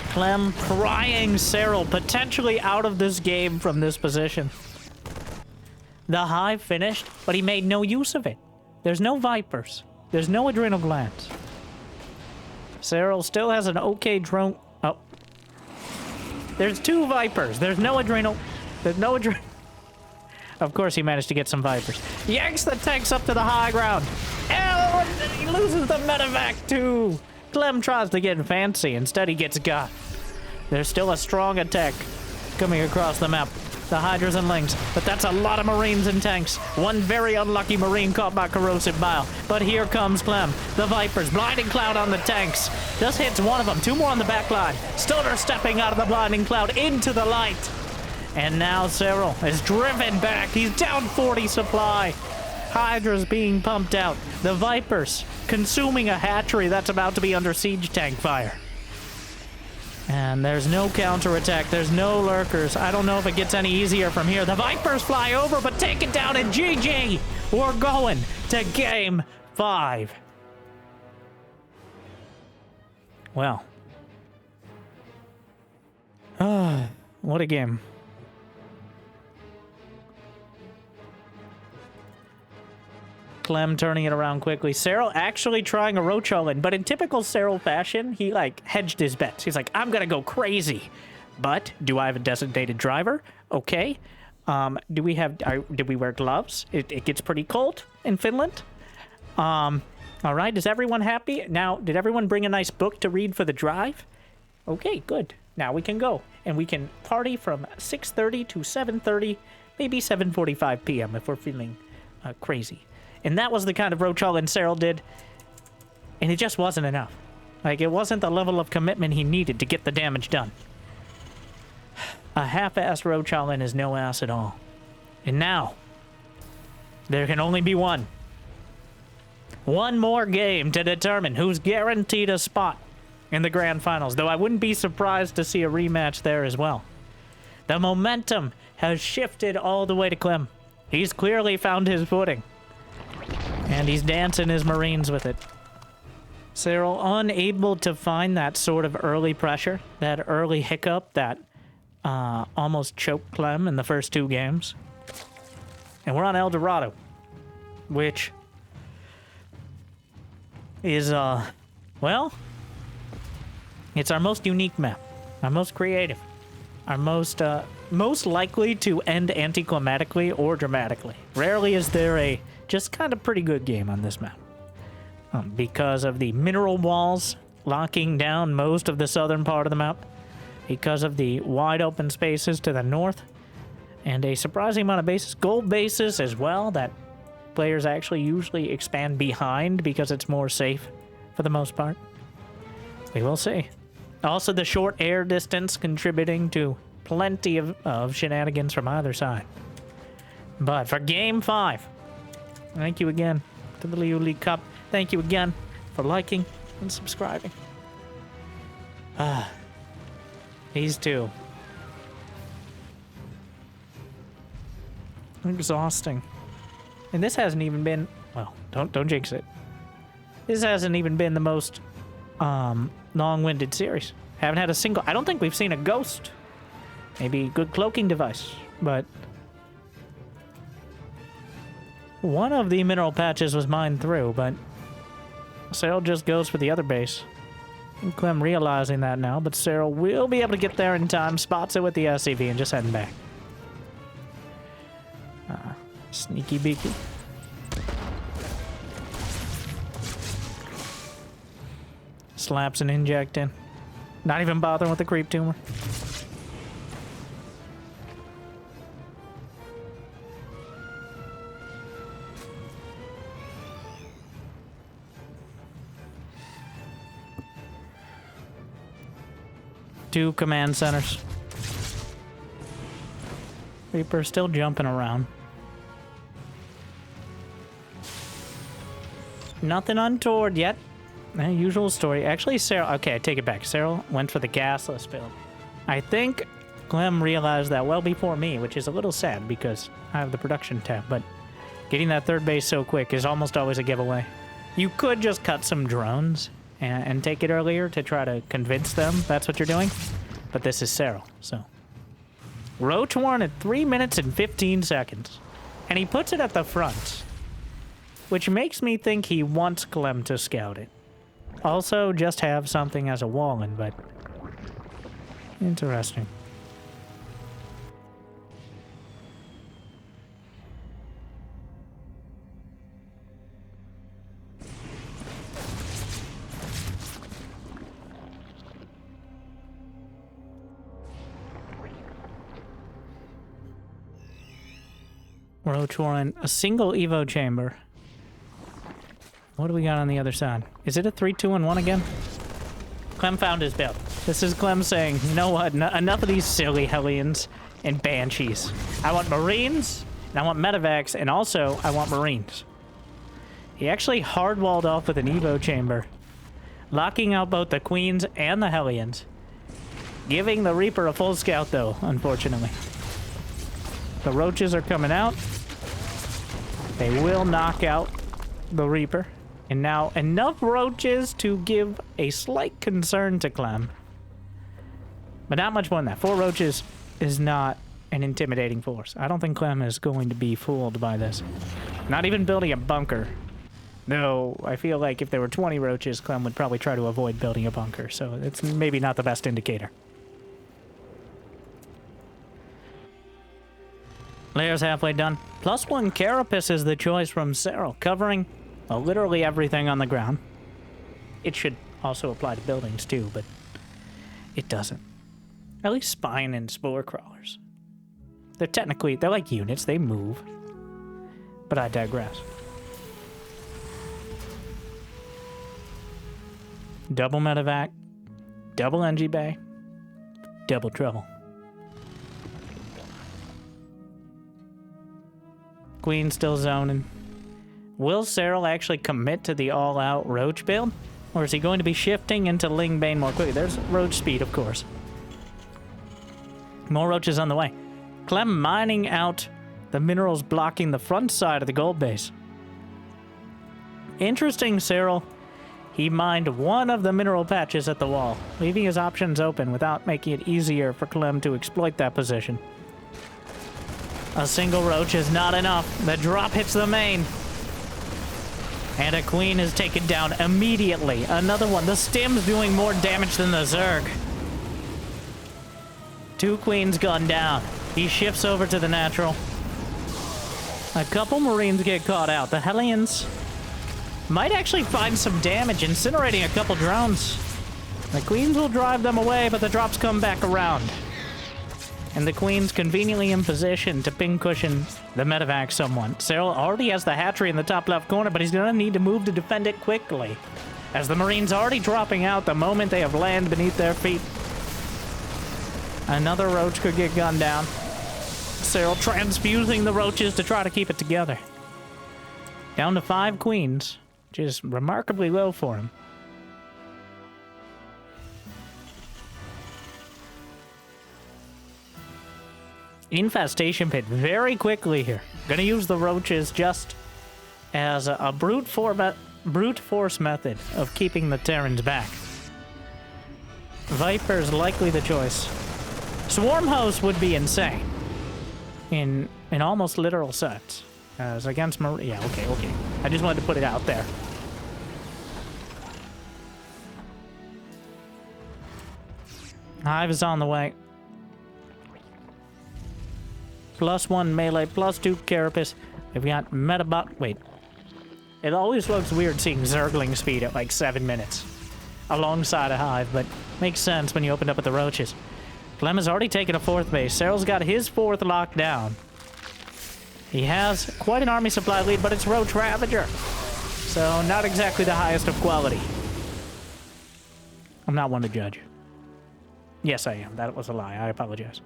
Clem prying Serral potentially out of this game from this position. The Hive finished, but he made no use of it. There's no Vipers. There's no adrenal glands. Serral still has an okay drone... Oh. There's 2 Vipers. There's no adrenal... There's no adrenal... Of course he managed to get some Vipers. Yanks the tanks up to the high ground. Oh, and he loses the medevac too. Clem tries to get fancy. Instead he gets got. There's still a strong attack coming across the map. The Hydras and Lings. But that's a lot of Marines and tanks. One very unlucky Marine caught by corrosive bile. But here comes Clem. The Vipers. Blinding cloud on the tanks. Just hits one of them. 2 more on the back line. Stunner stepping out of the blinding cloud into the light. And now Serral is driven back. He's down 40 supply. Hydra's being pumped out. The Vipers consuming a hatchery that's about to be under siege tank fire. And there's no counterattack. There's no lurkers. I don't know if it gets any easier from here. The Vipers fly over, but take it down, and GG! We're going to Game 5. Well. What a game. Clem turning it around quickly. Serral actually trying a Roach all-in, but in typical Serral fashion, he, like, hedged his bets. He's like, I'm gonna go crazy. But, do I have a designated driver? Okay. Did we wear gloves? It gets pretty cold in Finland. All right, is everyone happy? Now, did everyone bring a nice book to read for the drive? Okay, good. Now we can go. And we can party from 6:30 to 7:30, maybe 7:45 p.m. if we're feeling crazy. And that was the kind of Roach all-in Serral did. And it just wasn't enough. Like, it wasn't the level of commitment he needed to get the damage done. A half-assed Roach all-in is no ass at all. And now, there can only be one. One more game to determine who's guaranteed a spot in the grand finals, though I wouldn't be surprised to see a rematch there as well. The momentum has shifted all the way to Clem. He's clearly found his footing, and he's dancing his Marines with it. Serral unable to find that sort of early pressure, that early hiccup that almost choked Clem in the first 2 games. And we're on El Dorado, which is, well, it's our most unique map, our most creative, our most likely to end anticlimactically or dramatically. Rarely is there a just kind of pretty good game on this map. Because of the mineral walls locking down most of the southern part of the map, because of the wide open spaces to the north, and a surprising amount of bases, gold bases as well, that players actually usually expand behind because it's more safe for the most part. We will see. Also, the short air distance contributing to plenty of shenanigans from either side. But for Game 5, thank you again to the LiuLi Cup. Thank you again for liking and subscribing. These two. Exhausting. And this hasn't even been, well, don't jinx it. This hasn't even been the most long-winded series. Haven't had a single, I don't think we've seen a ghost. Maybe a good cloaking device, but one of the mineral patches was mined through, but Serral just goes for the other base. And Clem realizing that now, but Serral will be able to get there in time, spots it with the SCV, and just heading back. Sneaky beaky. Slaps an inject in. Not even bothering with the creep tumor. Two command centers. Reaper still jumping around. Nothing untoward yet. Usual story. Actually, Serral... Okay, I take it back. Serral went for the gasless build. I think Clem realized that well before me, which is a little sad because I have the production tab, but getting that third base so quick is almost always a giveaway. You could just cut some drones and take it earlier to try to convince them that's what you're doing, but this is Serral, so... Roach Warren at 3 minutes and 15 seconds, and he puts it at the front, which makes me think he wants Clem to scout it. Also, just have something as a wall-in, but... Interesting. Roach Warren, a single Evo chamber. What do we got on the other side? Is it a 3, 2, and 1 again? Clem found his build. This is Clem saying, you know what, enough of these silly Hellions and Banshees. I want Marines, and I want Medevacs, and also I want Marines. He actually hardwalled off with an Evo chamber, locking out both the Queens and the Hellions. Giving the Reaper a full scout though, unfortunately. The Roaches are coming out. They will knock out the Reaper. And now enough Roaches to give a slight concern to Clem. But not much more than that. 4 Roaches is not an intimidating force. I don't think Clem is going to be fooled by this. Not even building a bunker. No, I feel like if there were 20 Roaches, Clem would probably try to avoid building a bunker. So it's maybe not the best indicator. Layer's halfway done. +1 Carapace is the choice from Serral, covering literally everything on the ground. It should also apply to buildings too, but it doesn't. At least Spine and Spore Crawlers. They're like units, they move. But I digress. Double Medevac, double NG Bay, double trouble. Queen still zoning. Will Serral actually commit to the all-out Roach build? Or is he going to be shifting into Ling Bane more quickly? There's roach speed, of course. More roaches on the way. Clem mining out the minerals blocking the front side of the gold base. Interesting, Serral. He mined one of the mineral patches at the wall, leaving his options open without making it easier for Clem to exploit that position. A single roach is not enough. The drop hits the main. And a queen is taken down immediately. Another one. The stim's doing more damage than the Zerg. 2 queens gone down. He shifts over to the natural. A couple marines get caught out. The Hellions might actually find some damage, incinerating a couple drones. The queens will drive them away, but the drops come back around. And the queen's conveniently in position to ping cushion the medevac somewhat. Serral already has the hatchery in the top left corner, but he's going to need to move to defend it quickly, as the marines already dropping out the moment they have land beneath their feet. Another roach could get gunned down. Serral transfusing the roaches to try to keep it together. Down to 5 queens, which is remarkably low for him. Infestation pit very quickly here. Gonna use the roaches just as a brute force method of keeping the Terrans back. Viper's likely the choice. Swarm host would be insane. In almost literal sense. As against yeah, okay. I just wanted to put it out there. Hive is on the way. +1 melee, +2 carapace. We've got metabot. Wait. It always looks weird seeing Zergling speed at like 7 minutes alongside a hive, but makes sense when you opened up with the roaches. Clem has already taken a 4th base. Serral's got his 4th locked down. He has quite an army supply lead, but it's Roach Ravager. So not exactly the highest of quality. I'm not one to judge. Yes, I am. That was a lie. I apologize.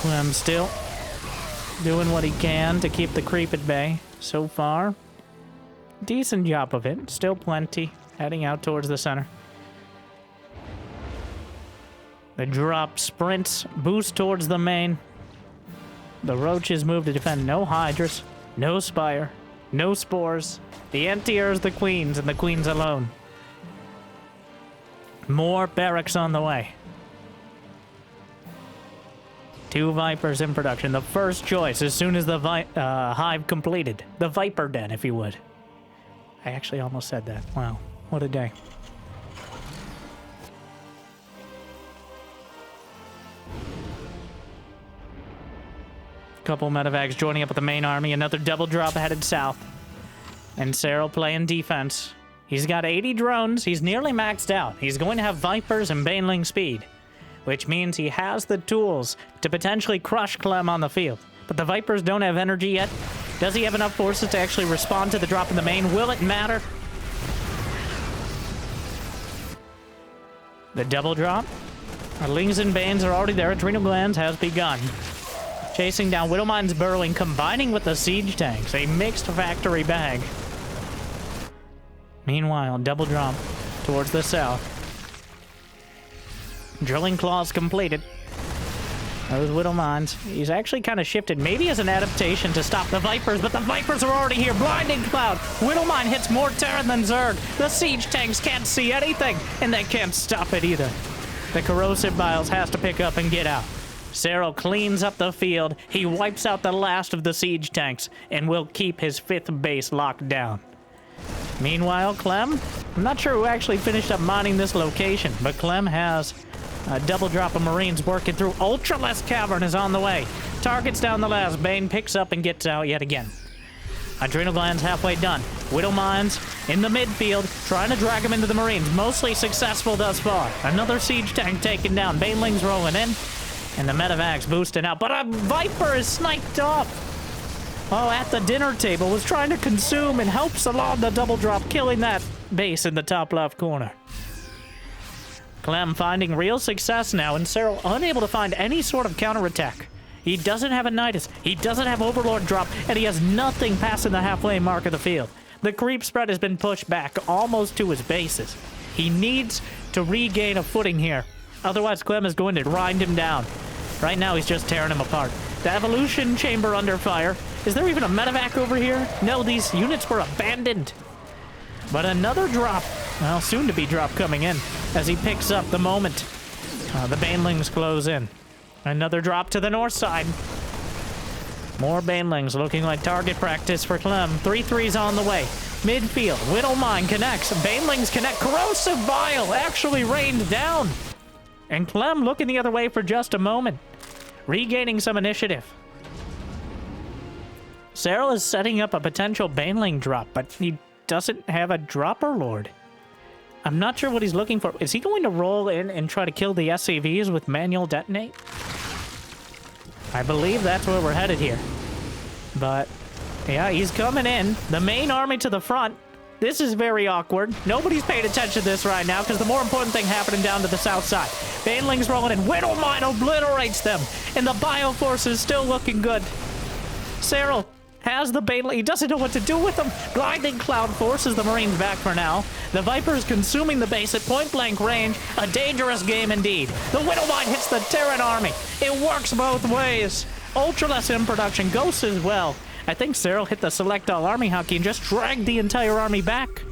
Clem still doing what he can to keep the creep at bay. So far, decent job of it. Still plenty. Heading out towards the center. The drop sprints, boost towards the main. The roaches move to defend. No hydras, no spire, no spores. The anti-air is the queens, and the queens alone. More barracks on the way. 2 vipers in production. The first choice as soon as the hive completed. The viper den, if you would. I actually almost said that. Wow. What a day. Couple medevacs joining up with the main army. Another double drop headed south. And Serral playing defense. He's got 80 drones. He's nearly maxed out. He's going to have Vipers and Baneling speed, which means he has the tools to potentially crush Clem on the field. But the Vipers don't have energy yet. Does he have enough forces to actually respond to the drop in the main? Will it matter? The double drop. Our Lings and Banes are already there. Adrenal Glands has begun. Chasing down Widowmine's burrowing, combining with the siege tanks. A mixed factory bag. Meanwhile, double drop towards the south. Drilling claws completed. Those Widowmines. He's actually kind of shifted, maybe as an adaptation to stop the Vipers, but the Vipers are already here. Blinding Cloud. Widowmine hits more Terran than Zerg. The siege tanks can't see anything, and they can't stop it either. The corrosive biles has to pick up and get out. Serral cleans up the field. He wipes out the last of the siege tanks and will keep his 5th base locked down. Meanwhile, Clem, I'm not sure who actually finished up mining this location, but Clem has a double drop of Marines working through. Ultraless Cavern is on the way. Targets down the last. Bane picks up and gets out yet again. Adrenal Glands halfway done. Widowmines in the midfield, trying to drag him into the Marines. Mostly successful thus far. Another siege tank taken down. Banelings rolling in. And the medevacs boosting out. But a Viper is sniped off. Oh, at the dinner table, was trying to consume and help Salon the double drop, killing that base in the top left corner. Clem finding real success now, and Serral unable to find any sort of counterattack. He doesn't have a Nidus. He doesn't have Overlord drop, and he has nothing passing the halfway mark of the field. The creep spread has been pushed back almost to his bases. He needs to regain a footing here. Otherwise, Clem is going to grind him down. Right now, he's just tearing him apart. The evolution chamber under fire. Is there even a medevac over here? No, these units were abandoned. But another drop, well, soon to be drop coming in as he picks up the moment. The banelings close in. Another drop to the north side. More banelings looking like target practice for Clem. 3-3's on the way. Midfield, Widowmine connects. Banelings connect. Corrosive Bile actually rained down. And Clem looking the other way for just a moment. Regaining some initiative. Serral is setting up a potential baneling drop, but he doesn't have a dropper lord. I'm not sure what he's looking for. Is he going to roll in and try to kill the SCVs with manual detonate? I believe that's where we're headed here. But, yeah, he's coming in. The main army to the front. This is very awkward. Nobody's paying attention to this right now because the more important thing happening down to the south side. Banelings rolling in. Widowmine obliterates them. And the Bioforce is still looking good. Serral has the Baneling. He doesn't know what to do with them. Gliding Cloud forces the Marines back for now. The Viper is consuming the base at point-blank range. A dangerous game indeed. The Widowmine hits the Terran army. It works both ways. Ultraless in production. Ghosts as well. I think Serral hit the select all army hockey and just dragged the entire army back.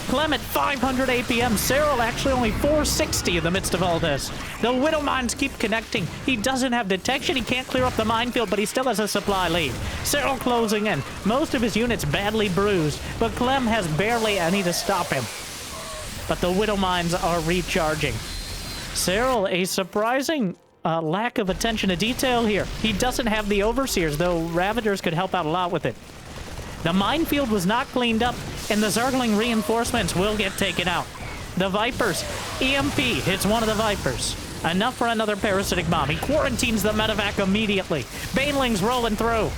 Clem at 500 APM. Serral actually only 460 in the midst of all this. The Widowmines keep connecting. He doesn't have detection. He can't clear up the minefield, but he still has a supply lead. Serral closing in. Most of his units badly bruised, but Clem has barely any to stop him. But the Widowmines are recharging. Serral, a surprising lack of attention to detail here. He doesn't have the Overseers, though Ravagers could help out a lot with it. The minefield was not cleaned up, and the Zergling reinforcements will get taken out. The Vipers. EMP hits one of the Vipers. Enough for another parasitic bomb. He quarantines the medevac immediately. Banelings rolling through.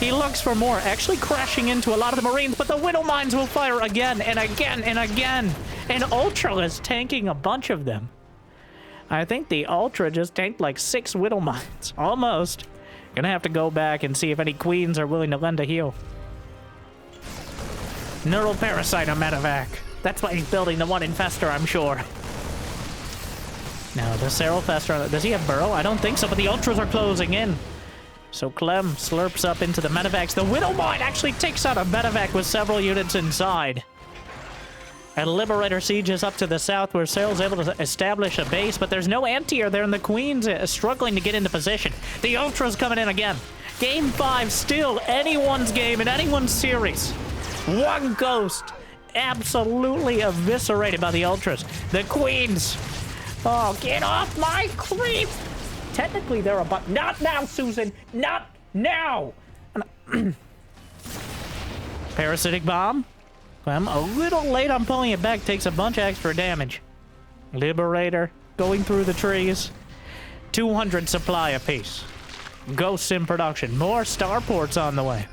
He looks for more, actually crashing into a lot of the Marines, but the Widowmines will fire again and again and again. And Ultra is tanking a bunch of them. I think the Ultra just tanked like 6 Widowmines. Almost. Gonna have to go back and see if any Queens are willing to lend a heal. Neural Parasite on medevac. That's why he's building the one Infestor, I'm sure. Now, the Serral Fester, does he have Burrow? I don't think so, but the Ultras are closing in. So Clem slurps up into the medevacs. The Widowmine actually takes out a medevac with several units inside. And Liberator Siege is up to the south where Serral's able to establish a base, but there's no anti-air there, and the Queen's struggling to get into position. The Ultra's coming in again. Game 5 still anyone's game in anyone's series. One Ghost absolutely eviscerated by the Ultras. The Queens. Oh, get off my creep! Technically, they're a but. Not now, Susan! Not now! Parasitic Bomb. I'm a little late on pulling it back. Takes a bunch of extra damage. Liberator going through the trees. 200 supply apiece. Ghosts in production. More starports on the way.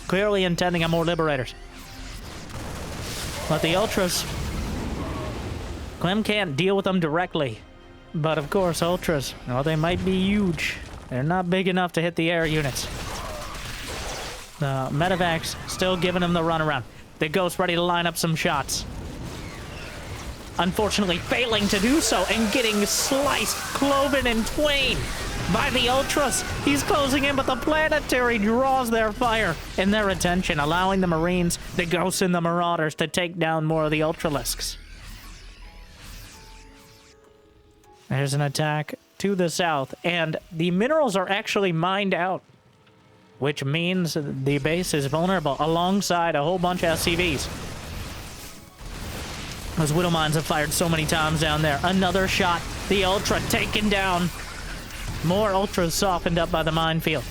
Clearly intending on more Liberators. But the Ultras... Clem can't deal with them directly. But of course, Ultras, well, they might be huge. They're not big enough to hit the air units. The medevacs still giving them the runaround. The Ghost ready to line up some shots. Unfortunately, failing to do so and getting sliced, cloven in twain by the Ultras. He's closing in, but the Planetary draws their fire and their attention, allowing the Marines, the Ghosts, and the Marauders to take down more of the Ultralisks. There's an attack to the south, and the minerals are actually mined out, which means the base is vulnerable alongside a whole bunch of SCVs. Those Widowmines have fired so many times down there. Another shot. The Ultra taken down. More Ultras softened up by the minefield.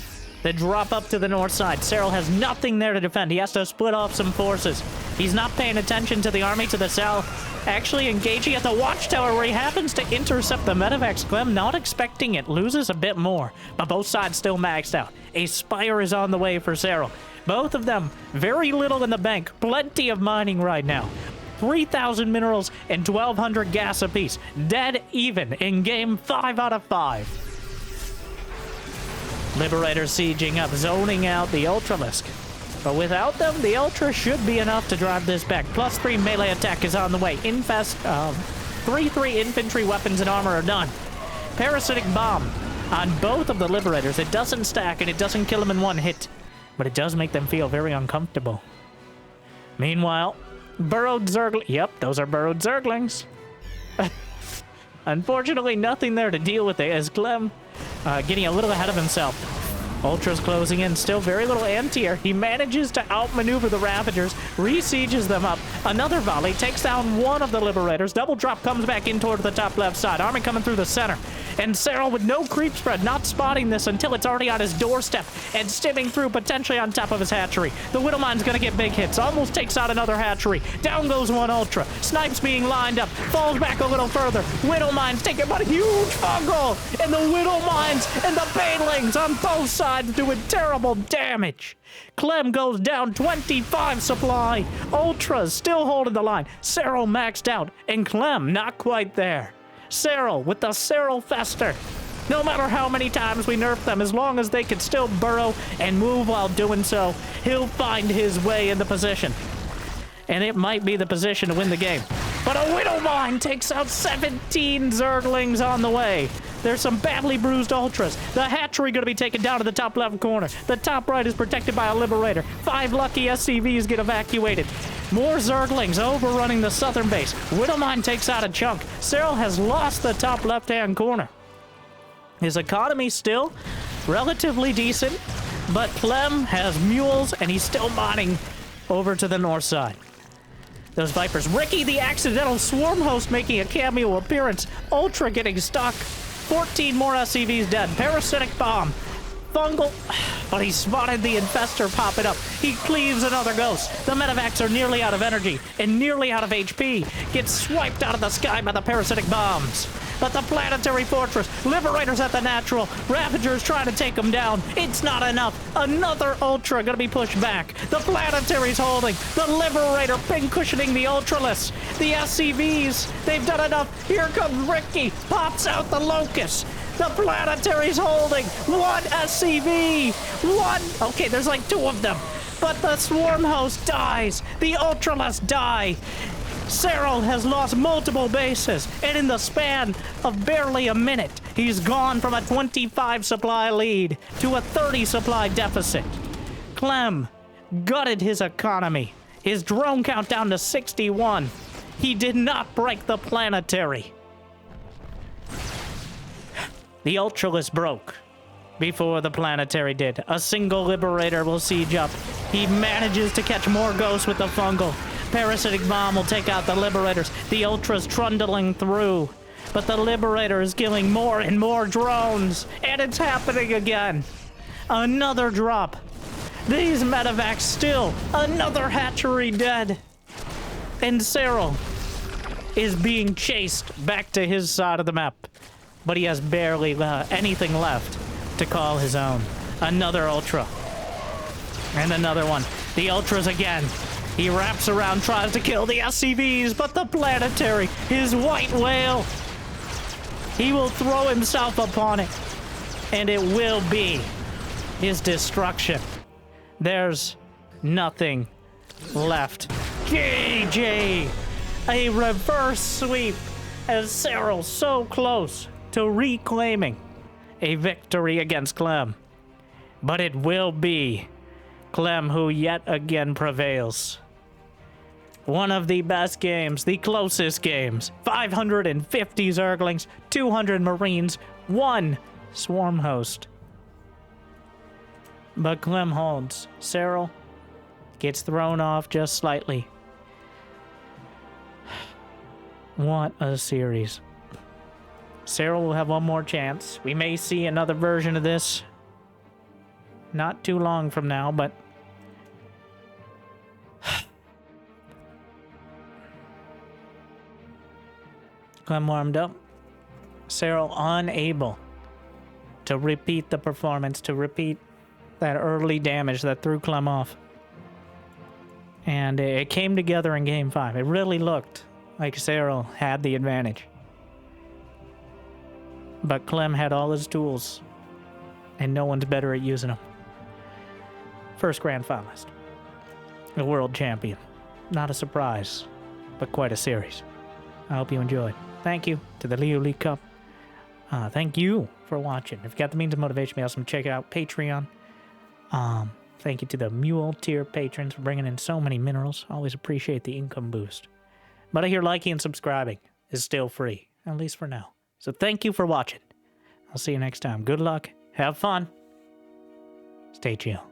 They drop up to the north side. Serral has nothing there to defend. He has to split off some forces. He's not paying attention to the army to the south. Actually engaging at the watchtower where he happens to intercept the medevacs. Clem not expecting it. Loses a bit more. But both sides still maxed out. A Spire is on the way for Serral. Both of them very little in the bank. Plenty of mining right now. 3,000 minerals and 1,200 gas apiece. Dead even in game 5 out of 5. Liberator sieging up, zoning out the Ultralisk. But without them, the Ultra should be enough to drive this back. +3 melee attack is on the way. 3/3 infantry weapons and armor are done. Parasitic Bomb on both of the Liberators. It doesn't stack and it doesn't kill them in one hit, but it does make them feel very uncomfortable. Meanwhile, burrowed Zerglings. Yep, those are burrowed Zerglings. Unfortunately, nothing there to deal with it as Clem getting a little ahead of himself. Ultra's closing in, still very little anti-air. He manages to outmaneuver the Ravagers, re-sieges them up. Another volley takes down one of the Liberators. Double drop comes back in toward the top left side. Army coming through the center. And Serral with no creep spread, not spotting this until it's already on his doorstep and stimming through, potentially on top of his hatchery. The Widowmine's gonna get big hits, almost takes out another hatchery. Down goes one Ultra. Snipes being lined up, falls back a little further. Widowmine's taking about a huge fungal. And the Widowmines and the Banelings on both sides doing terrible damage. Clem goes down 25 supply. Ultra's still holding the line. Serral maxed out, and Clem not quite there. Serral with the Serral Fester. No matter how many times we nerf them, as long as they can still burrow and move while doing so, he'll find his way in the position. And it might be the position to win the game. But a Widowmine takes out 17 Zerglings on the way. There's some badly bruised Ultras. The hatchery going to be taken down to the top left corner. The top right is protected by a Liberator. 5 lucky SCVs get evacuated. More Zerglings overrunning the southern base. Widowmine takes out a chunk. Serral has lost the top left-hand corner. His economy still relatively decent, but Clem has mules, and he's still mining over to the north side. Those Vipers. Ricky, the accidental swarm host, making a cameo appearance. Ultra getting stuck. 14 more SCVs dead. Parasitic Bomb. Fungal. But he spotted the Infestor popping up. He cleaves another ghost. The Medivacs are nearly out of energy and nearly out of HP. Gets swiped out of the sky by the Parasitic Bombs. But the Planetary Fortress, Liberators at the natural, Ravagers trying to take them down. It's not enough. Another Ultra gonna be pushed back. The Planetary's holding. The Liberator pin cushioning the Ultralists. The SCVs, they've done enough. Here comes Ricky. Pops out the Locust. The Planetary's holding. One SCV. One. Okay, there's like 2 of them. But the Swarm Host dies. The Ultralists die. Serral has lost multiple bases, and in the span of barely a minute, he's gone from a 25 supply lead to a 30 supply deficit. Clem gutted his economy. His drone count down to 61. He did not break the Planetary. The Ultralist broke before the Planetary did. A single Liberator will siege up. He manages to catch more ghosts with the fungal. Parasitic Bomb will take out the Liberators. The Ultra's trundling through. But the Liberator is killing more and more drones. And it's happening again. Another drop. These Medivacs still. Another hatchery dead. And Serral is being chased back to his side of the map. But he has barely anything left to call his own. Another Ultra. And another one. The Ultras again. He wraps around, tries to kill the SCVs, but the Planetary, his white whale, he will throw himself upon it, and it will be his destruction. There's nothing left. GG! A reverse sweep as Serral so close to reclaiming a victory against Clem. But it will be Clem who yet again prevails. One of the best games, the closest games. 550 Zerglings, 200 Marines, 1 Swarm Host. But Clem holds. Serral gets thrown off just slightly. What a series. Serral will have one more chance. We may see another version of this not too long from now, but Clem warmed up. Serral unable to repeat the performance, to repeat that early damage that threw Clem off. And it came together in Game 5. It really looked like Serral had the advantage. But Clem had all his tools. and no one's better at using them. First grand finalist. A world champion. Not a surprise, but quite a series. I hope you enjoyed. Thank you to the LiuLi Cup. Thank you for watching. If you got the means of motivation, be awesome. Check out Patreon. Thank you to the Mule tier patrons for bringing in so many minerals. Always appreciate the income boost. But I hear liking and subscribing is still free, at least for now. So thank you for watching. I'll see you next time. Good luck. Have fun. Stay chill.